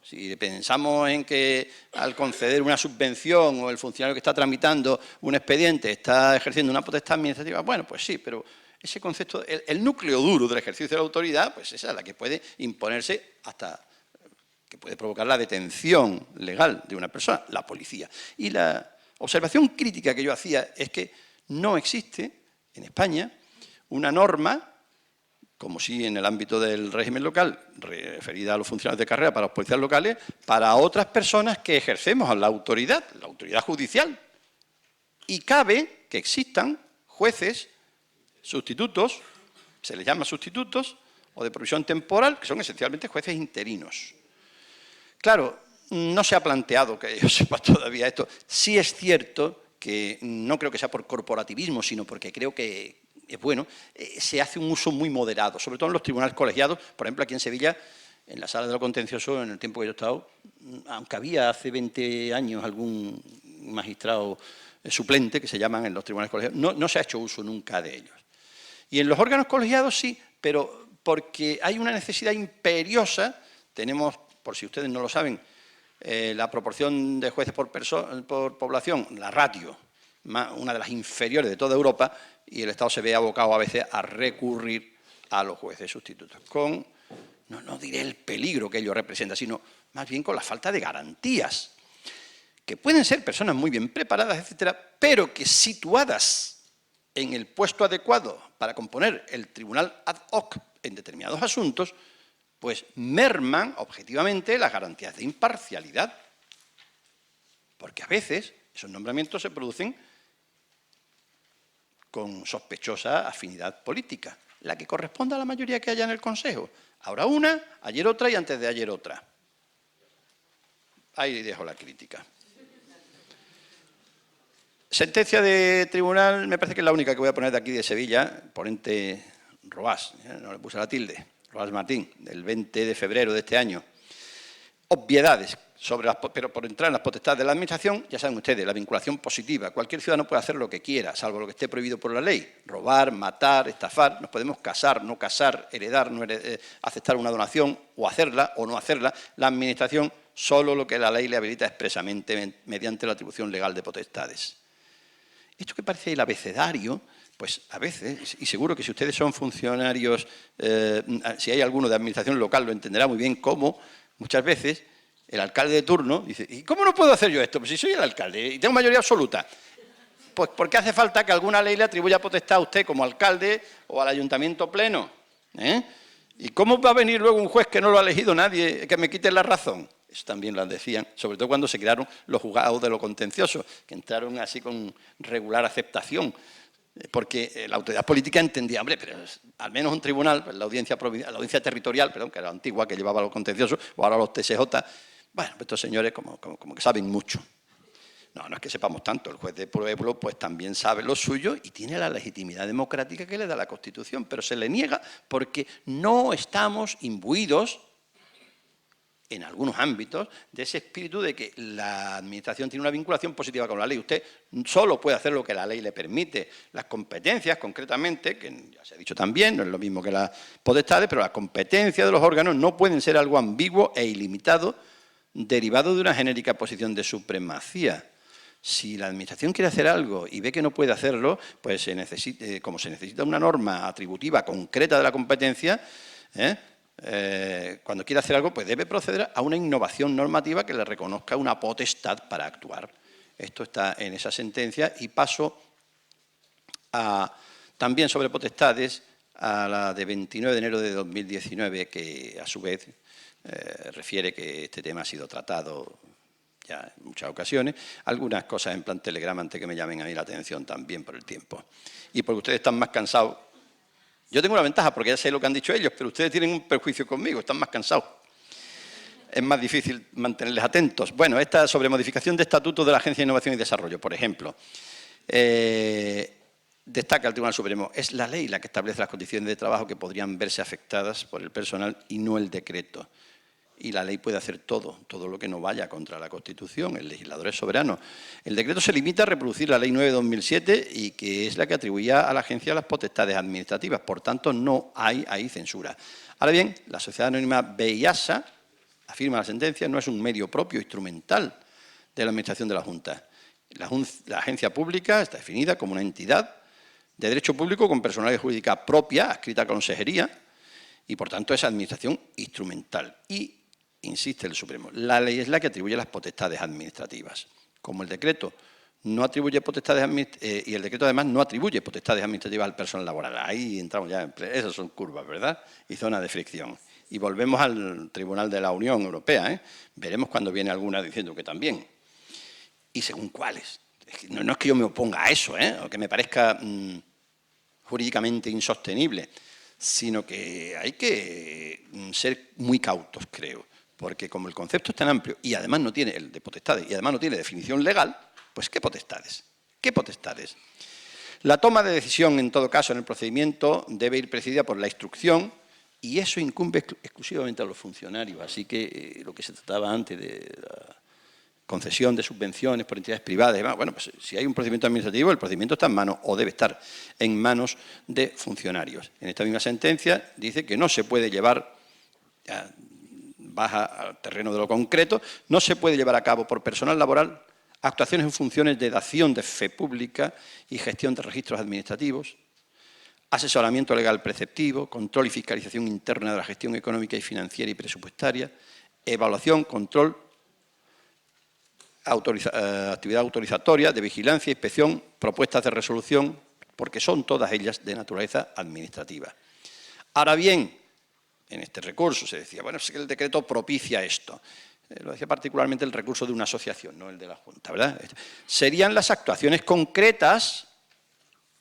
Si pensamos en que al conceder una subvención o el funcionario que está tramitando un expediente está ejerciendo una potestad administrativa, bueno, pues sí, pero ese concepto, el núcleo duro del ejercicio de la autoridad, pues esa es la que puede imponerse hasta que puede provocar la detención legal de una persona, la policía. Y la observación crítica que yo hacía es que no existe en España una norma, como sí en el ámbito del régimen local, referida a los funcionarios de carrera para los policías locales, para otras personas que ejercemos la autoridad judicial. Y cabe que existan jueces sustitutos, se les llama sustitutos, o de provisión temporal, que son esencialmente jueces interinos. Claro, no se ha planteado, que yo sepa todavía esto. Sí es cierto que no creo que sea por corporativismo, sino porque creo que es bueno, se hace un uso muy moderado, sobre todo en los tribunales colegiados. Por ejemplo, aquí en Sevilla, en la sala de lo contencioso, en el tiempo que yo he estado, aunque había hace 20 años algún magistrado suplente, que se llaman en los tribunales colegiados, no se ha hecho uso nunca de ellos. Y en los órganos colegiados sí, pero porque hay una necesidad imperiosa. Tenemos, por si ustedes no lo saben, la proporción de jueces por población, la ratio, una de las inferiores de toda Europa, y el Estado se ve abocado a veces a recurrir a los jueces sustitutos, con, no diré el peligro que ello representa, sino más bien con la falta de garantías, que pueden ser personas muy bien preparadas, etcétera, pero que situadas en el puesto adecuado para componer el tribunal ad hoc en determinados asuntos, pues merman objetivamente las garantías de imparcialidad. Porque a veces esos nombramientos se producen con sospechosa afinidad política, la que corresponde a la mayoría que haya en el Consejo. Ahora una, ayer otra y antes de ayer otra. Ahí dejo la crítica. Sentencia de tribunal, me parece que es la única que voy a poner de aquí de Sevilla, ponente Roas, no le puse la tilde, Roas Martín, del 20 de febrero de este año. Obviedades, pero por entrar en las potestades de la Administración, ya saben ustedes, la vinculación positiva. Cualquier ciudadano puede hacer lo que quiera, salvo lo que esté prohibido por la ley. Robar, matar, estafar, nos podemos casar, no casar, heredar, no heredar, aceptar una donación o hacerla o no hacerla. La Administración solo lo que la ley le habilita expresamente mediante la atribución legal de potestades. Esto que parece el abecedario, pues a veces, y seguro que si ustedes son funcionarios, si hay alguno de administración local lo entenderá muy bien, cómo muchas veces el alcalde de turno dice, ¿y cómo no puedo hacer yo esto? Pues si soy el alcalde y tengo mayoría absoluta. Pues porque hace falta que alguna ley le atribuya potestad a usted como alcalde o al ayuntamiento pleno. ¿Y cómo va a venir luego un juez que no lo ha elegido nadie que me quite la razón? Eso también lo decían, sobre todo cuando se crearon los juzgados de lo contencioso, que entraron así con regular aceptación, porque la autoridad política entendía, hombre, pero al menos un tribunal, la audiencia territorial, perdón, que era la antigua, que llevaba los contenciosos, o ahora los TSJ, bueno, estos señores como que saben mucho. No es que sepamos tanto, el juez de pueblo pues también sabe lo suyo y tiene la legitimidad democrática que le da la Constitución, pero se le niega porque no estamos imbuidos en algunos ámbitos de ese espíritu de que la Administración tiene una vinculación positiva con la ley. Usted solo puede hacer lo que la ley le permite. Las competencias, concretamente, que ya se ha dicho también, no es lo mismo que las potestades, pero las competencias de los órganos no pueden ser algo ambiguo e ilimitado, derivado de una genérica posición de supremacía. Si la Administración quiere hacer algo y ve que no puede hacerlo, pues como se necesita una norma atributiva concreta de la competencia, cuando quiere hacer algo, pues debe proceder a una innovación normativa que le reconozca una potestad para actuar. Esto está en esa sentencia y paso también sobre potestades a la de 29 de enero de 2019, que a su vez refiere que este tema ha sido tratado ya en muchas ocasiones. Algunas cosas en plan telegrama antes que me llamen a mí la atención también por el tiempo. Y porque ustedes están más cansados. Yo tengo una ventaja porque ya sé lo que han dicho ellos, pero ustedes tienen un perjuicio conmigo, están más cansados. Es más difícil mantenerles atentos. Bueno, esta sobre modificación de estatuto de la Agencia de Innovación y Desarrollo, por ejemplo. Destaca el Tribunal Supremo, es la ley la que establece las condiciones de trabajo que podrían verse afectadas por el personal y no el decreto. Y la ley puede hacer todo lo que no vaya contra la Constitución, el legislador es soberano. El decreto se limita a reproducir la Ley 9/2007 y que es la que atribuía a la agencia las potestades administrativas, por tanto no hay ahí censura. Ahora bien, la Sociedad Anónima BEIASA, afirma la sentencia, no es un medio propio instrumental de la Administración de la Junta. La agencia pública está definida como una entidad de derecho público con personalidad jurídica propia, adscrita a consejería, y por tanto es administración instrumental. Y insiste el Supremo, la ley es la que atribuye las potestades administrativas. Como el decreto no atribuye potestades y el decreto además no atribuye potestades administrativas al personal laboral. Ahí entramos ya, esas son curvas, ¿verdad? Y zona de fricción. Y volvemos al Tribunal de la Unión Europea, Veremos cuando viene alguna diciendo que también. Y según cuáles. No es que yo me oponga a eso, o que me parezca jurídicamente insostenible, sino que hay que ser muy cautos, creo. Porque como el concepto es tan amplio y además no tiene el de potestades y además no tiene definición legal, pues ¿qué potestades? ¿Qué potestades? La toma de decisión, en todo caso, en el procedimiento debe ir precedida por la instrucción y eso incumbe exclusivamente a los funcionarios. Así que lo que se trataba antes de concesión de subvenciones por entidades privadas y demás. Bueno, pues si hay un procedimiento administrativo, el procedimiento está en manos o debe estar en manos de funcionarios. En esta misma sentencia dice que no se puede llevar, baja al terreno de lo concreto, no se puede llevar a cabo por personal laboral actuaciones en funciones de dación de fe pública y gestión de registros administrativos, asesoramiento legal preceptivo, control y fiscalización interna de la gestión económica y financiera y presupuestaria, evaluación, control, actividad autorizatoria, de vigilancia, inspección, propuestas de resolución, porque son todas ellas de naturaleza administrativa. Ahora bien, en este recurso se decía, bueno, es que el decreto propicia esto. Lo decía particularmente el recurso de una asociación, no el de la Junta, ¿verdad? Serían las actuaciones concretas,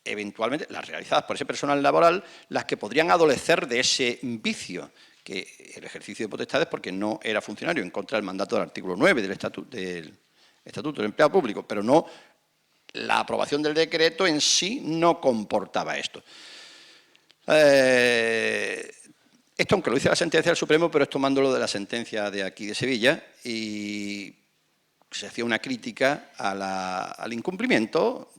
eventualmente las realizadas por ese personal laboral, las que podrían adolecer de ese vicio, que el ejercicio de potestades, porque no era funcionario, en contra del mandato del artículo 9 del Estatuto del Empleado Público, pero no, la aprobación del decreto en sí no comportaba esto. Esto, aunque lo dice la sentencia del Supremo, pero es tomándolo de la sentencia de aquí de Sevilla, y se hacía una crítica al incumplimiento,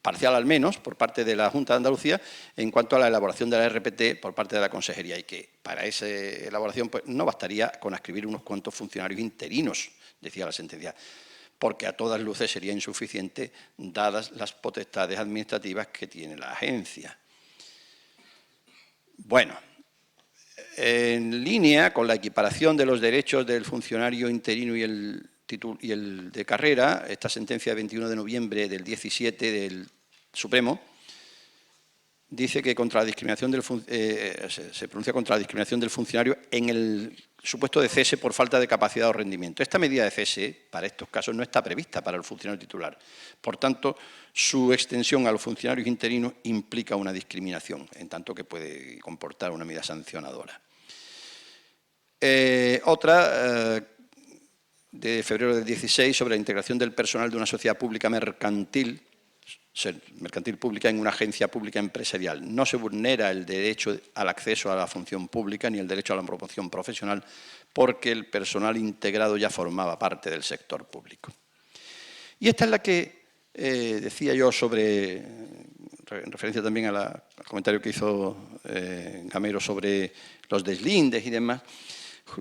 parcial al menos, por parte de la Junta de Andalucía, en cuanto a la elaboración de la RPT por parte de la Consejería, y que para esa elaboración pues, no bastaría con adscribir unos cuantos funcionarios interinos, decía la sentencia, porque a todas luces sería insuficiente dadas las potestades administrativas que tiene la agencia. Bueno, en línea con la equiparación de los derechos del funcionario interino y el de carrera, esta sentencia de 21 de noviembre del 17 del Supremo dice que contra la discriminación se pronuncia contra la discriminación del funcionario en el supuesto de cese por falta de capacidad o rendimiento. Esta medida de cese, para estos casos, no está prevista para el funcionario titular. Por tanto, su extensión a los funcionarios interinos implica una discriminación, en tanto que puede comportar una medida sancionadora. Otra de febrero del 16 sobre la integración del personal de una sociedad pública mercantil pública en una agencia pública empresarial. No se vulnera el derecho al acceso a la función pública ni el derecho a la promoción profesional porque el personal integrado ya formaba parte del sector público. Y esta es la que decía yo sobre, en referencia también al comentario que hizo Gamero sobre los deslindes y demás,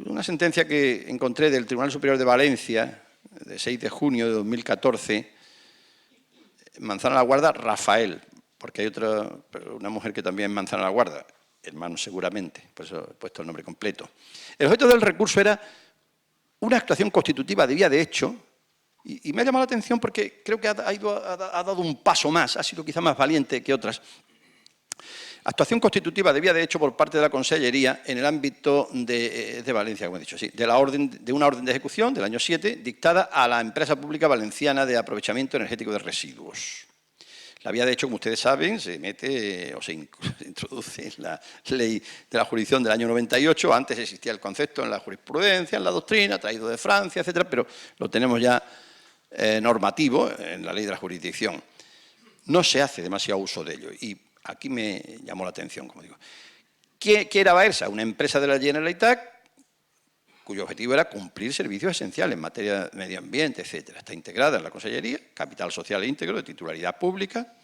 una sentencia que encontré del Tribunal Superior de Valencia, de 6 de junio de 2014, Manzana la Guarda, Rafael, porque hay una mujer que también es Manzana la Guarda, hermano seguramente, por eso he puesto el nombre completo. El objeto del recurso era una actuación constitutiva debía de hecho, y me ha llamado la atención porque creo que ha dado un paso más, ha sido quizá más valiente que otras. Actuación constitutiva debía de hecho por parte de la Consellería en el ámbito de Valencia, como he dicho, sí, de una orden de ejecución del año 7 dictada a la empresa pública valenciana de aprovechamiento energético de residuos. La había de hecho, como ustedes saben, se mete o se introduce en la ley de la jurisdicción del año 98, antes existía el concepto en la jurisprudencia, en la doctrina, traído de Francia, etcétera, pero lo tenemos ya normativo en la ley de la jurisdicción. No se hace demasiado uso de ello y aquí me llamó la atención, como digo. ¿Qué era Baersa? Una empresa de la Generalitat cuyo objetivo era cumplir servicios esenciales en materia de medio ambiente, etcétera. Está integrada en la Consellería, capital social íntegro de titularidad pública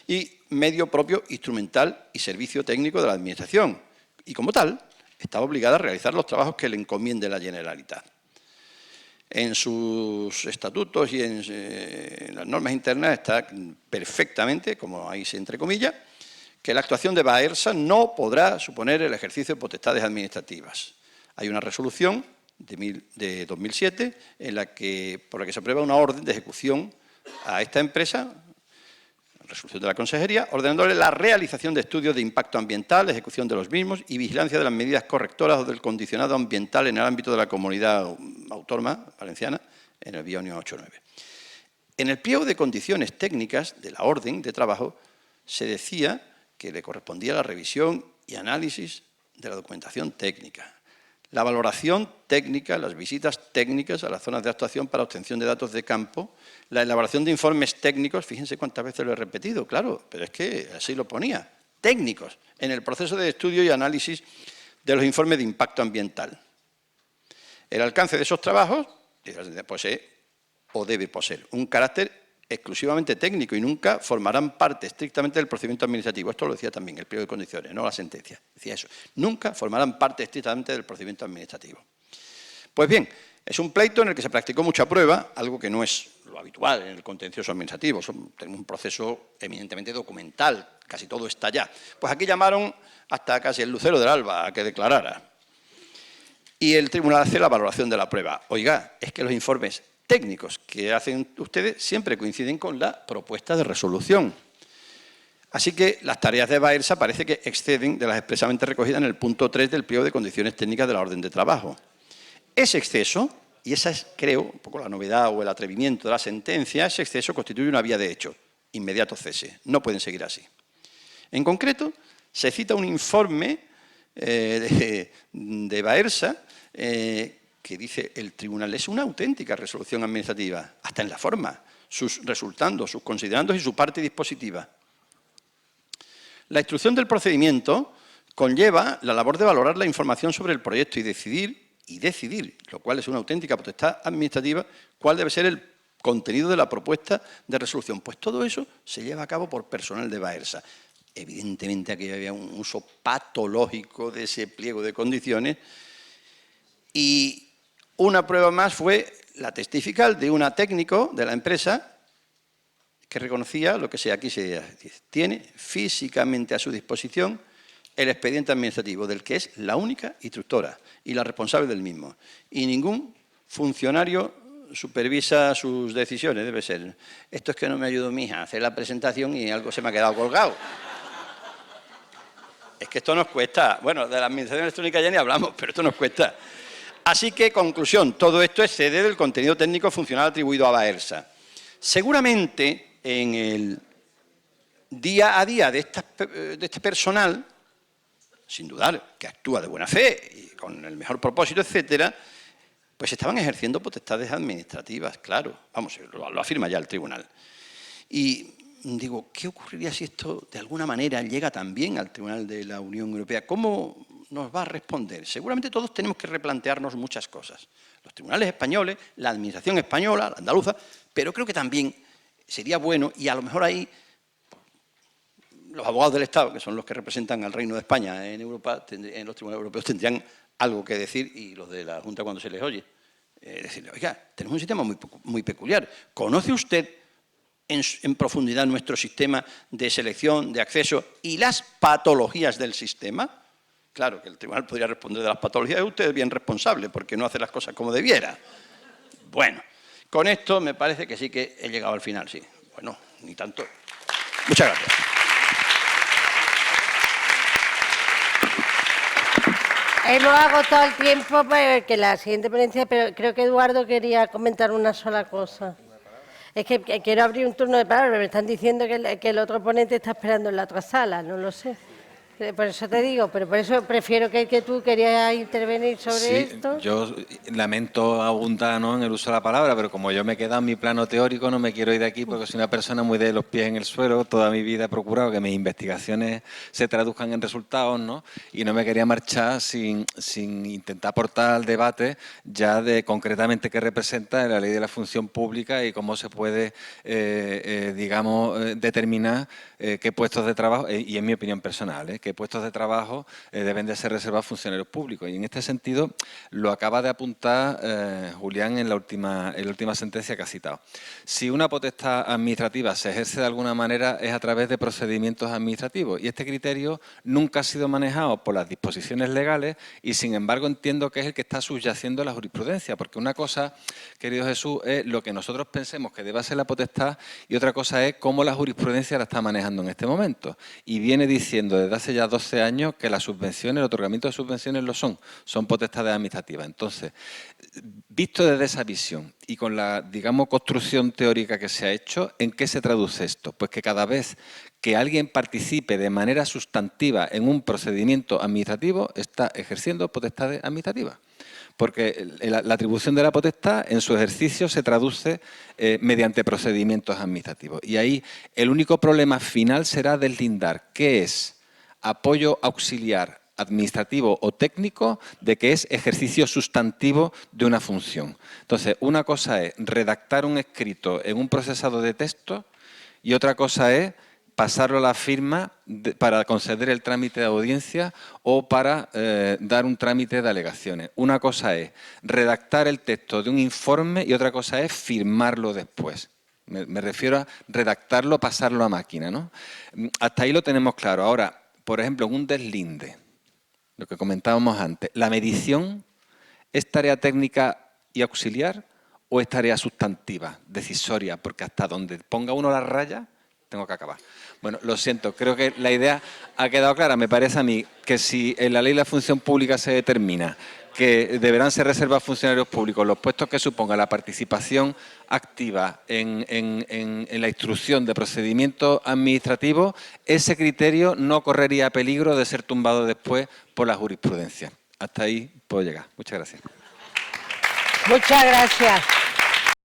y medio propio instrumental y servicio técnico de la Administración. Y como tal, estaba obligada a realizar los trabajos que le encomiende la Generalitat. En sus estatutos y en las normas internas está perfectamente, como ahí se entrecomilla, que la actuación de Baersa no podrá suponer el ejercicio de potestades administrativas. Hay una resolución de 2007 por la que se aprueba una orden de ejecución a esta empresa, resolución de la Consejería, ordenándole la realización de estudios de impacto ambiental, ejecución de los mismos y vigilancia de las medidas correctoras o del condicionado ambiental en el ámbito de la comunidad autónoma valenciana en el bienio 8-9. En el pliego de condiciones técnicas de la orden de trabajo se decía que le correspondía la revisión y análisis de la documentación técnica, la valoración técnica, las visitas técnicas a las zonas de actuación para obtención de datos de campo, la elaboración de informes técnicos, fíjense cuántas veces lo he repetido, claro, pero es que así lo ponía, técnicos, en el proceso de estudio y análisis de los informes de impacto ambiental. El alcance de esos trabajos, pues o debe poseer un carácter exclusivamente técnico y nunca formarán parte estrictamente del procedimiento administrativo. Esto lo decía también el pliego de condiciones, no la sentencia. Decía eso. Nunca formarán parte estrictamente del procedimiento administrativo. Pues bien, es un pleito en el que se practicó mucha prueba, algo que no es lo habitual en el contencioso administrativo. Tenemos un proceso eminentemente documental, casi todo está ya. Pues aquí llamaron hasta casi el lucero del alba a que declarara. Y el tribunal hace la valoración de la prueba. Oiga, es que los informes técnicos que hacen ustedes siempre coinciden con la propuesta de resolución. Así que las tareas de Baersa parece que exceden de las expresamente recogidas en el punto 3 del pliego de condiciones técnicas de la orden de trabajo. Ese exceso, y esa es, creo, un poco la novedad o el atrevimiento de la sentencia, ese exceso constituye una vía de hecho, inmediato cese. No pueden seguir así. En concreto, se cita un informe de Baersa que dice el tribunal es una auténtica resolución administrativa, hasta en la forma, sus resultandos, sus considerandos y su parte dispositiva. La instrucción del procedimiento conlleva la labor de valorar la información sobre el proyecto y decidir, lo cual es una auténtica potestad administrativa, cuál debe ser el contenido de la propuesta de resolución. Pues todo eso se lleva a cabo por personal de Baersa. Evidentemente aquí había un uso patológico de ese pliego de condiciones y una prueba más fue la testifical de una técnico de la empresa que reconocía lo que aquí se dice. Tiene físicamente a su disposición el expediente administrativo, del que es la única instructora y la responsable del mismo. Y ningún funcionario supervisa sus decisiones, debe ser. Esto es que no me ayudó mi hija a hacer la presentación y algo se me ha quedado colgado. Es que esto nos cuesta. Bueno, de la administración electrónica ya ni hablamos, pero esto nos cuesta. Así que, conclusión, todo esto excede del contenido técnico funcional atribuido a Baersa. Seguramente, en el día a día de este personal, sin dudar que actúa de buena fe y con el mejor propósito, etcétera, pues estaban ejerciendo potestades administrativas, claro. Vamos, lo afirma ya el tribunal. Y digo, ¿qué ocurriría si esto de alguna manera llega también al Tribunal de la Unión Europea? ¿Cómo nos va a responder? Seguramente todos tenemos que replantearnos muchas cosas. Los tribunales españoles, la administración española, la andaluza, pero creo que también sería bueno, y a lo mejor ahí los abogados del Estado, que son los que representan al Reino de España en Europa, en los tribunales europeos, tendrían algo que decir, y los de la Junta cuando se les oye, decirle, oiga, tenemos un sistema muy peculiar. ¿Conoce usted en profundidad nuestro sistema de selección, de acceso y las patologías del sistema? Claro que el tribunal podría responder de las patologías, usted es bien responsable porque no hace las cosas como debiera. Bueno, con esto me parece que sí que he llegado al final, sí. Bueno, ni tanto. Muchas gracias. Hemos agotado el tiempo para que la siguiente ponencia, pero creo que Eduardo quería comentar una sola cosa. Es que quiero abrir un turno de palabras, pero me están diciendo que el otro ponente está esperando en la otra sala, no lo sé. Por eso te digo, pero por eso prefiero que tú querías intervenir sobre esto. Yo lamento abundar, ¿no?, en el uso de la palabra, pero como yo me he quedado en mi plano teórico, no me quiero ir de aquí porque soy una persona muy de los pies en el suelo. Toda mi vida he procurado que mis investigaciones se traduzcan en resultados, ¿no? Y no me quería marchar sin intentar aportar al debate ya de concretamente qué representa la ley de la función pública y cómo se puede, digamos, determinar qué puestos de trabajo, y en mi opinión personal, qué puestos de trabajo deben de ser reservados a funcionarios públicos. Y en este sentido lo acaba de apuntar Julián en la última sentencia que ha citado. Si una potestad administrativa se ejerce de alguna manera es a través de procedimientos administrativos, y este criterio nunca ha sido manejado por las disposiciones legales y, sin embargo, entiendo que es el que está subyaciendo la jurisprudencia, porque una cosa, querido Jesús, es lo que nosotros pensemos que debe ser la potestad y otra cosa es cómo la jurisprudencia la está manejando en este momento. Y viene diciendo desde hace ya 12 años que las subvenciones, el otorgamiento de subvenciones son potestades administrativas. Entonces, visto desde esa visión y con la, digamos, construcción teórica que se ha hecho, ¿en qué se traduce esto? Pues que cada vez que alguien participe de manera sustantiva en un procedimiento administrativo, está ejerciendo potestades administrativas. Porque la atribución de la potestad en su ejercicio se traduce mediante procedimientos administrativos. Y ahí el único problema final será deslindar qué es apoyo auxiliar administrativo o técnico de que es ejercicio sustantivo de una función. Entonces, una cosa es redactar un escrito en un procesado de texto y otra cosa es pasarlo a la firma para conceder el trámite de audiencia o para dar un trámite de alegaciones. Una cosa es redactar el texto de un informe y otra cosa es firmarlo después. Me refiero a redactarlo, pasarlo a máquina, ¿no? Hasta ahí lo tenemos claro. Ahora, por ejemplo, en un deslinde, lo que comentábamos antes, ¿la medición es tarea técnica y auxiliar o es tarea sustantiva, decisoria? Porque hasta donde ponga uno la raya, tengo que acabar. Bueno, lo siento, creo que la idea ha quedado clara. Me parece a mí que si en la ley de la función pública se determina que deberán ser reservados a funcionarios públicos los puestos que suponga la participación activa en la instrucción de procedimientos administrativos, ese criterio no correría peligro de ser tumbado después por la jurisprudencia. Hasta ahí puedo llegar. Muchas gracias. Muchas gracias.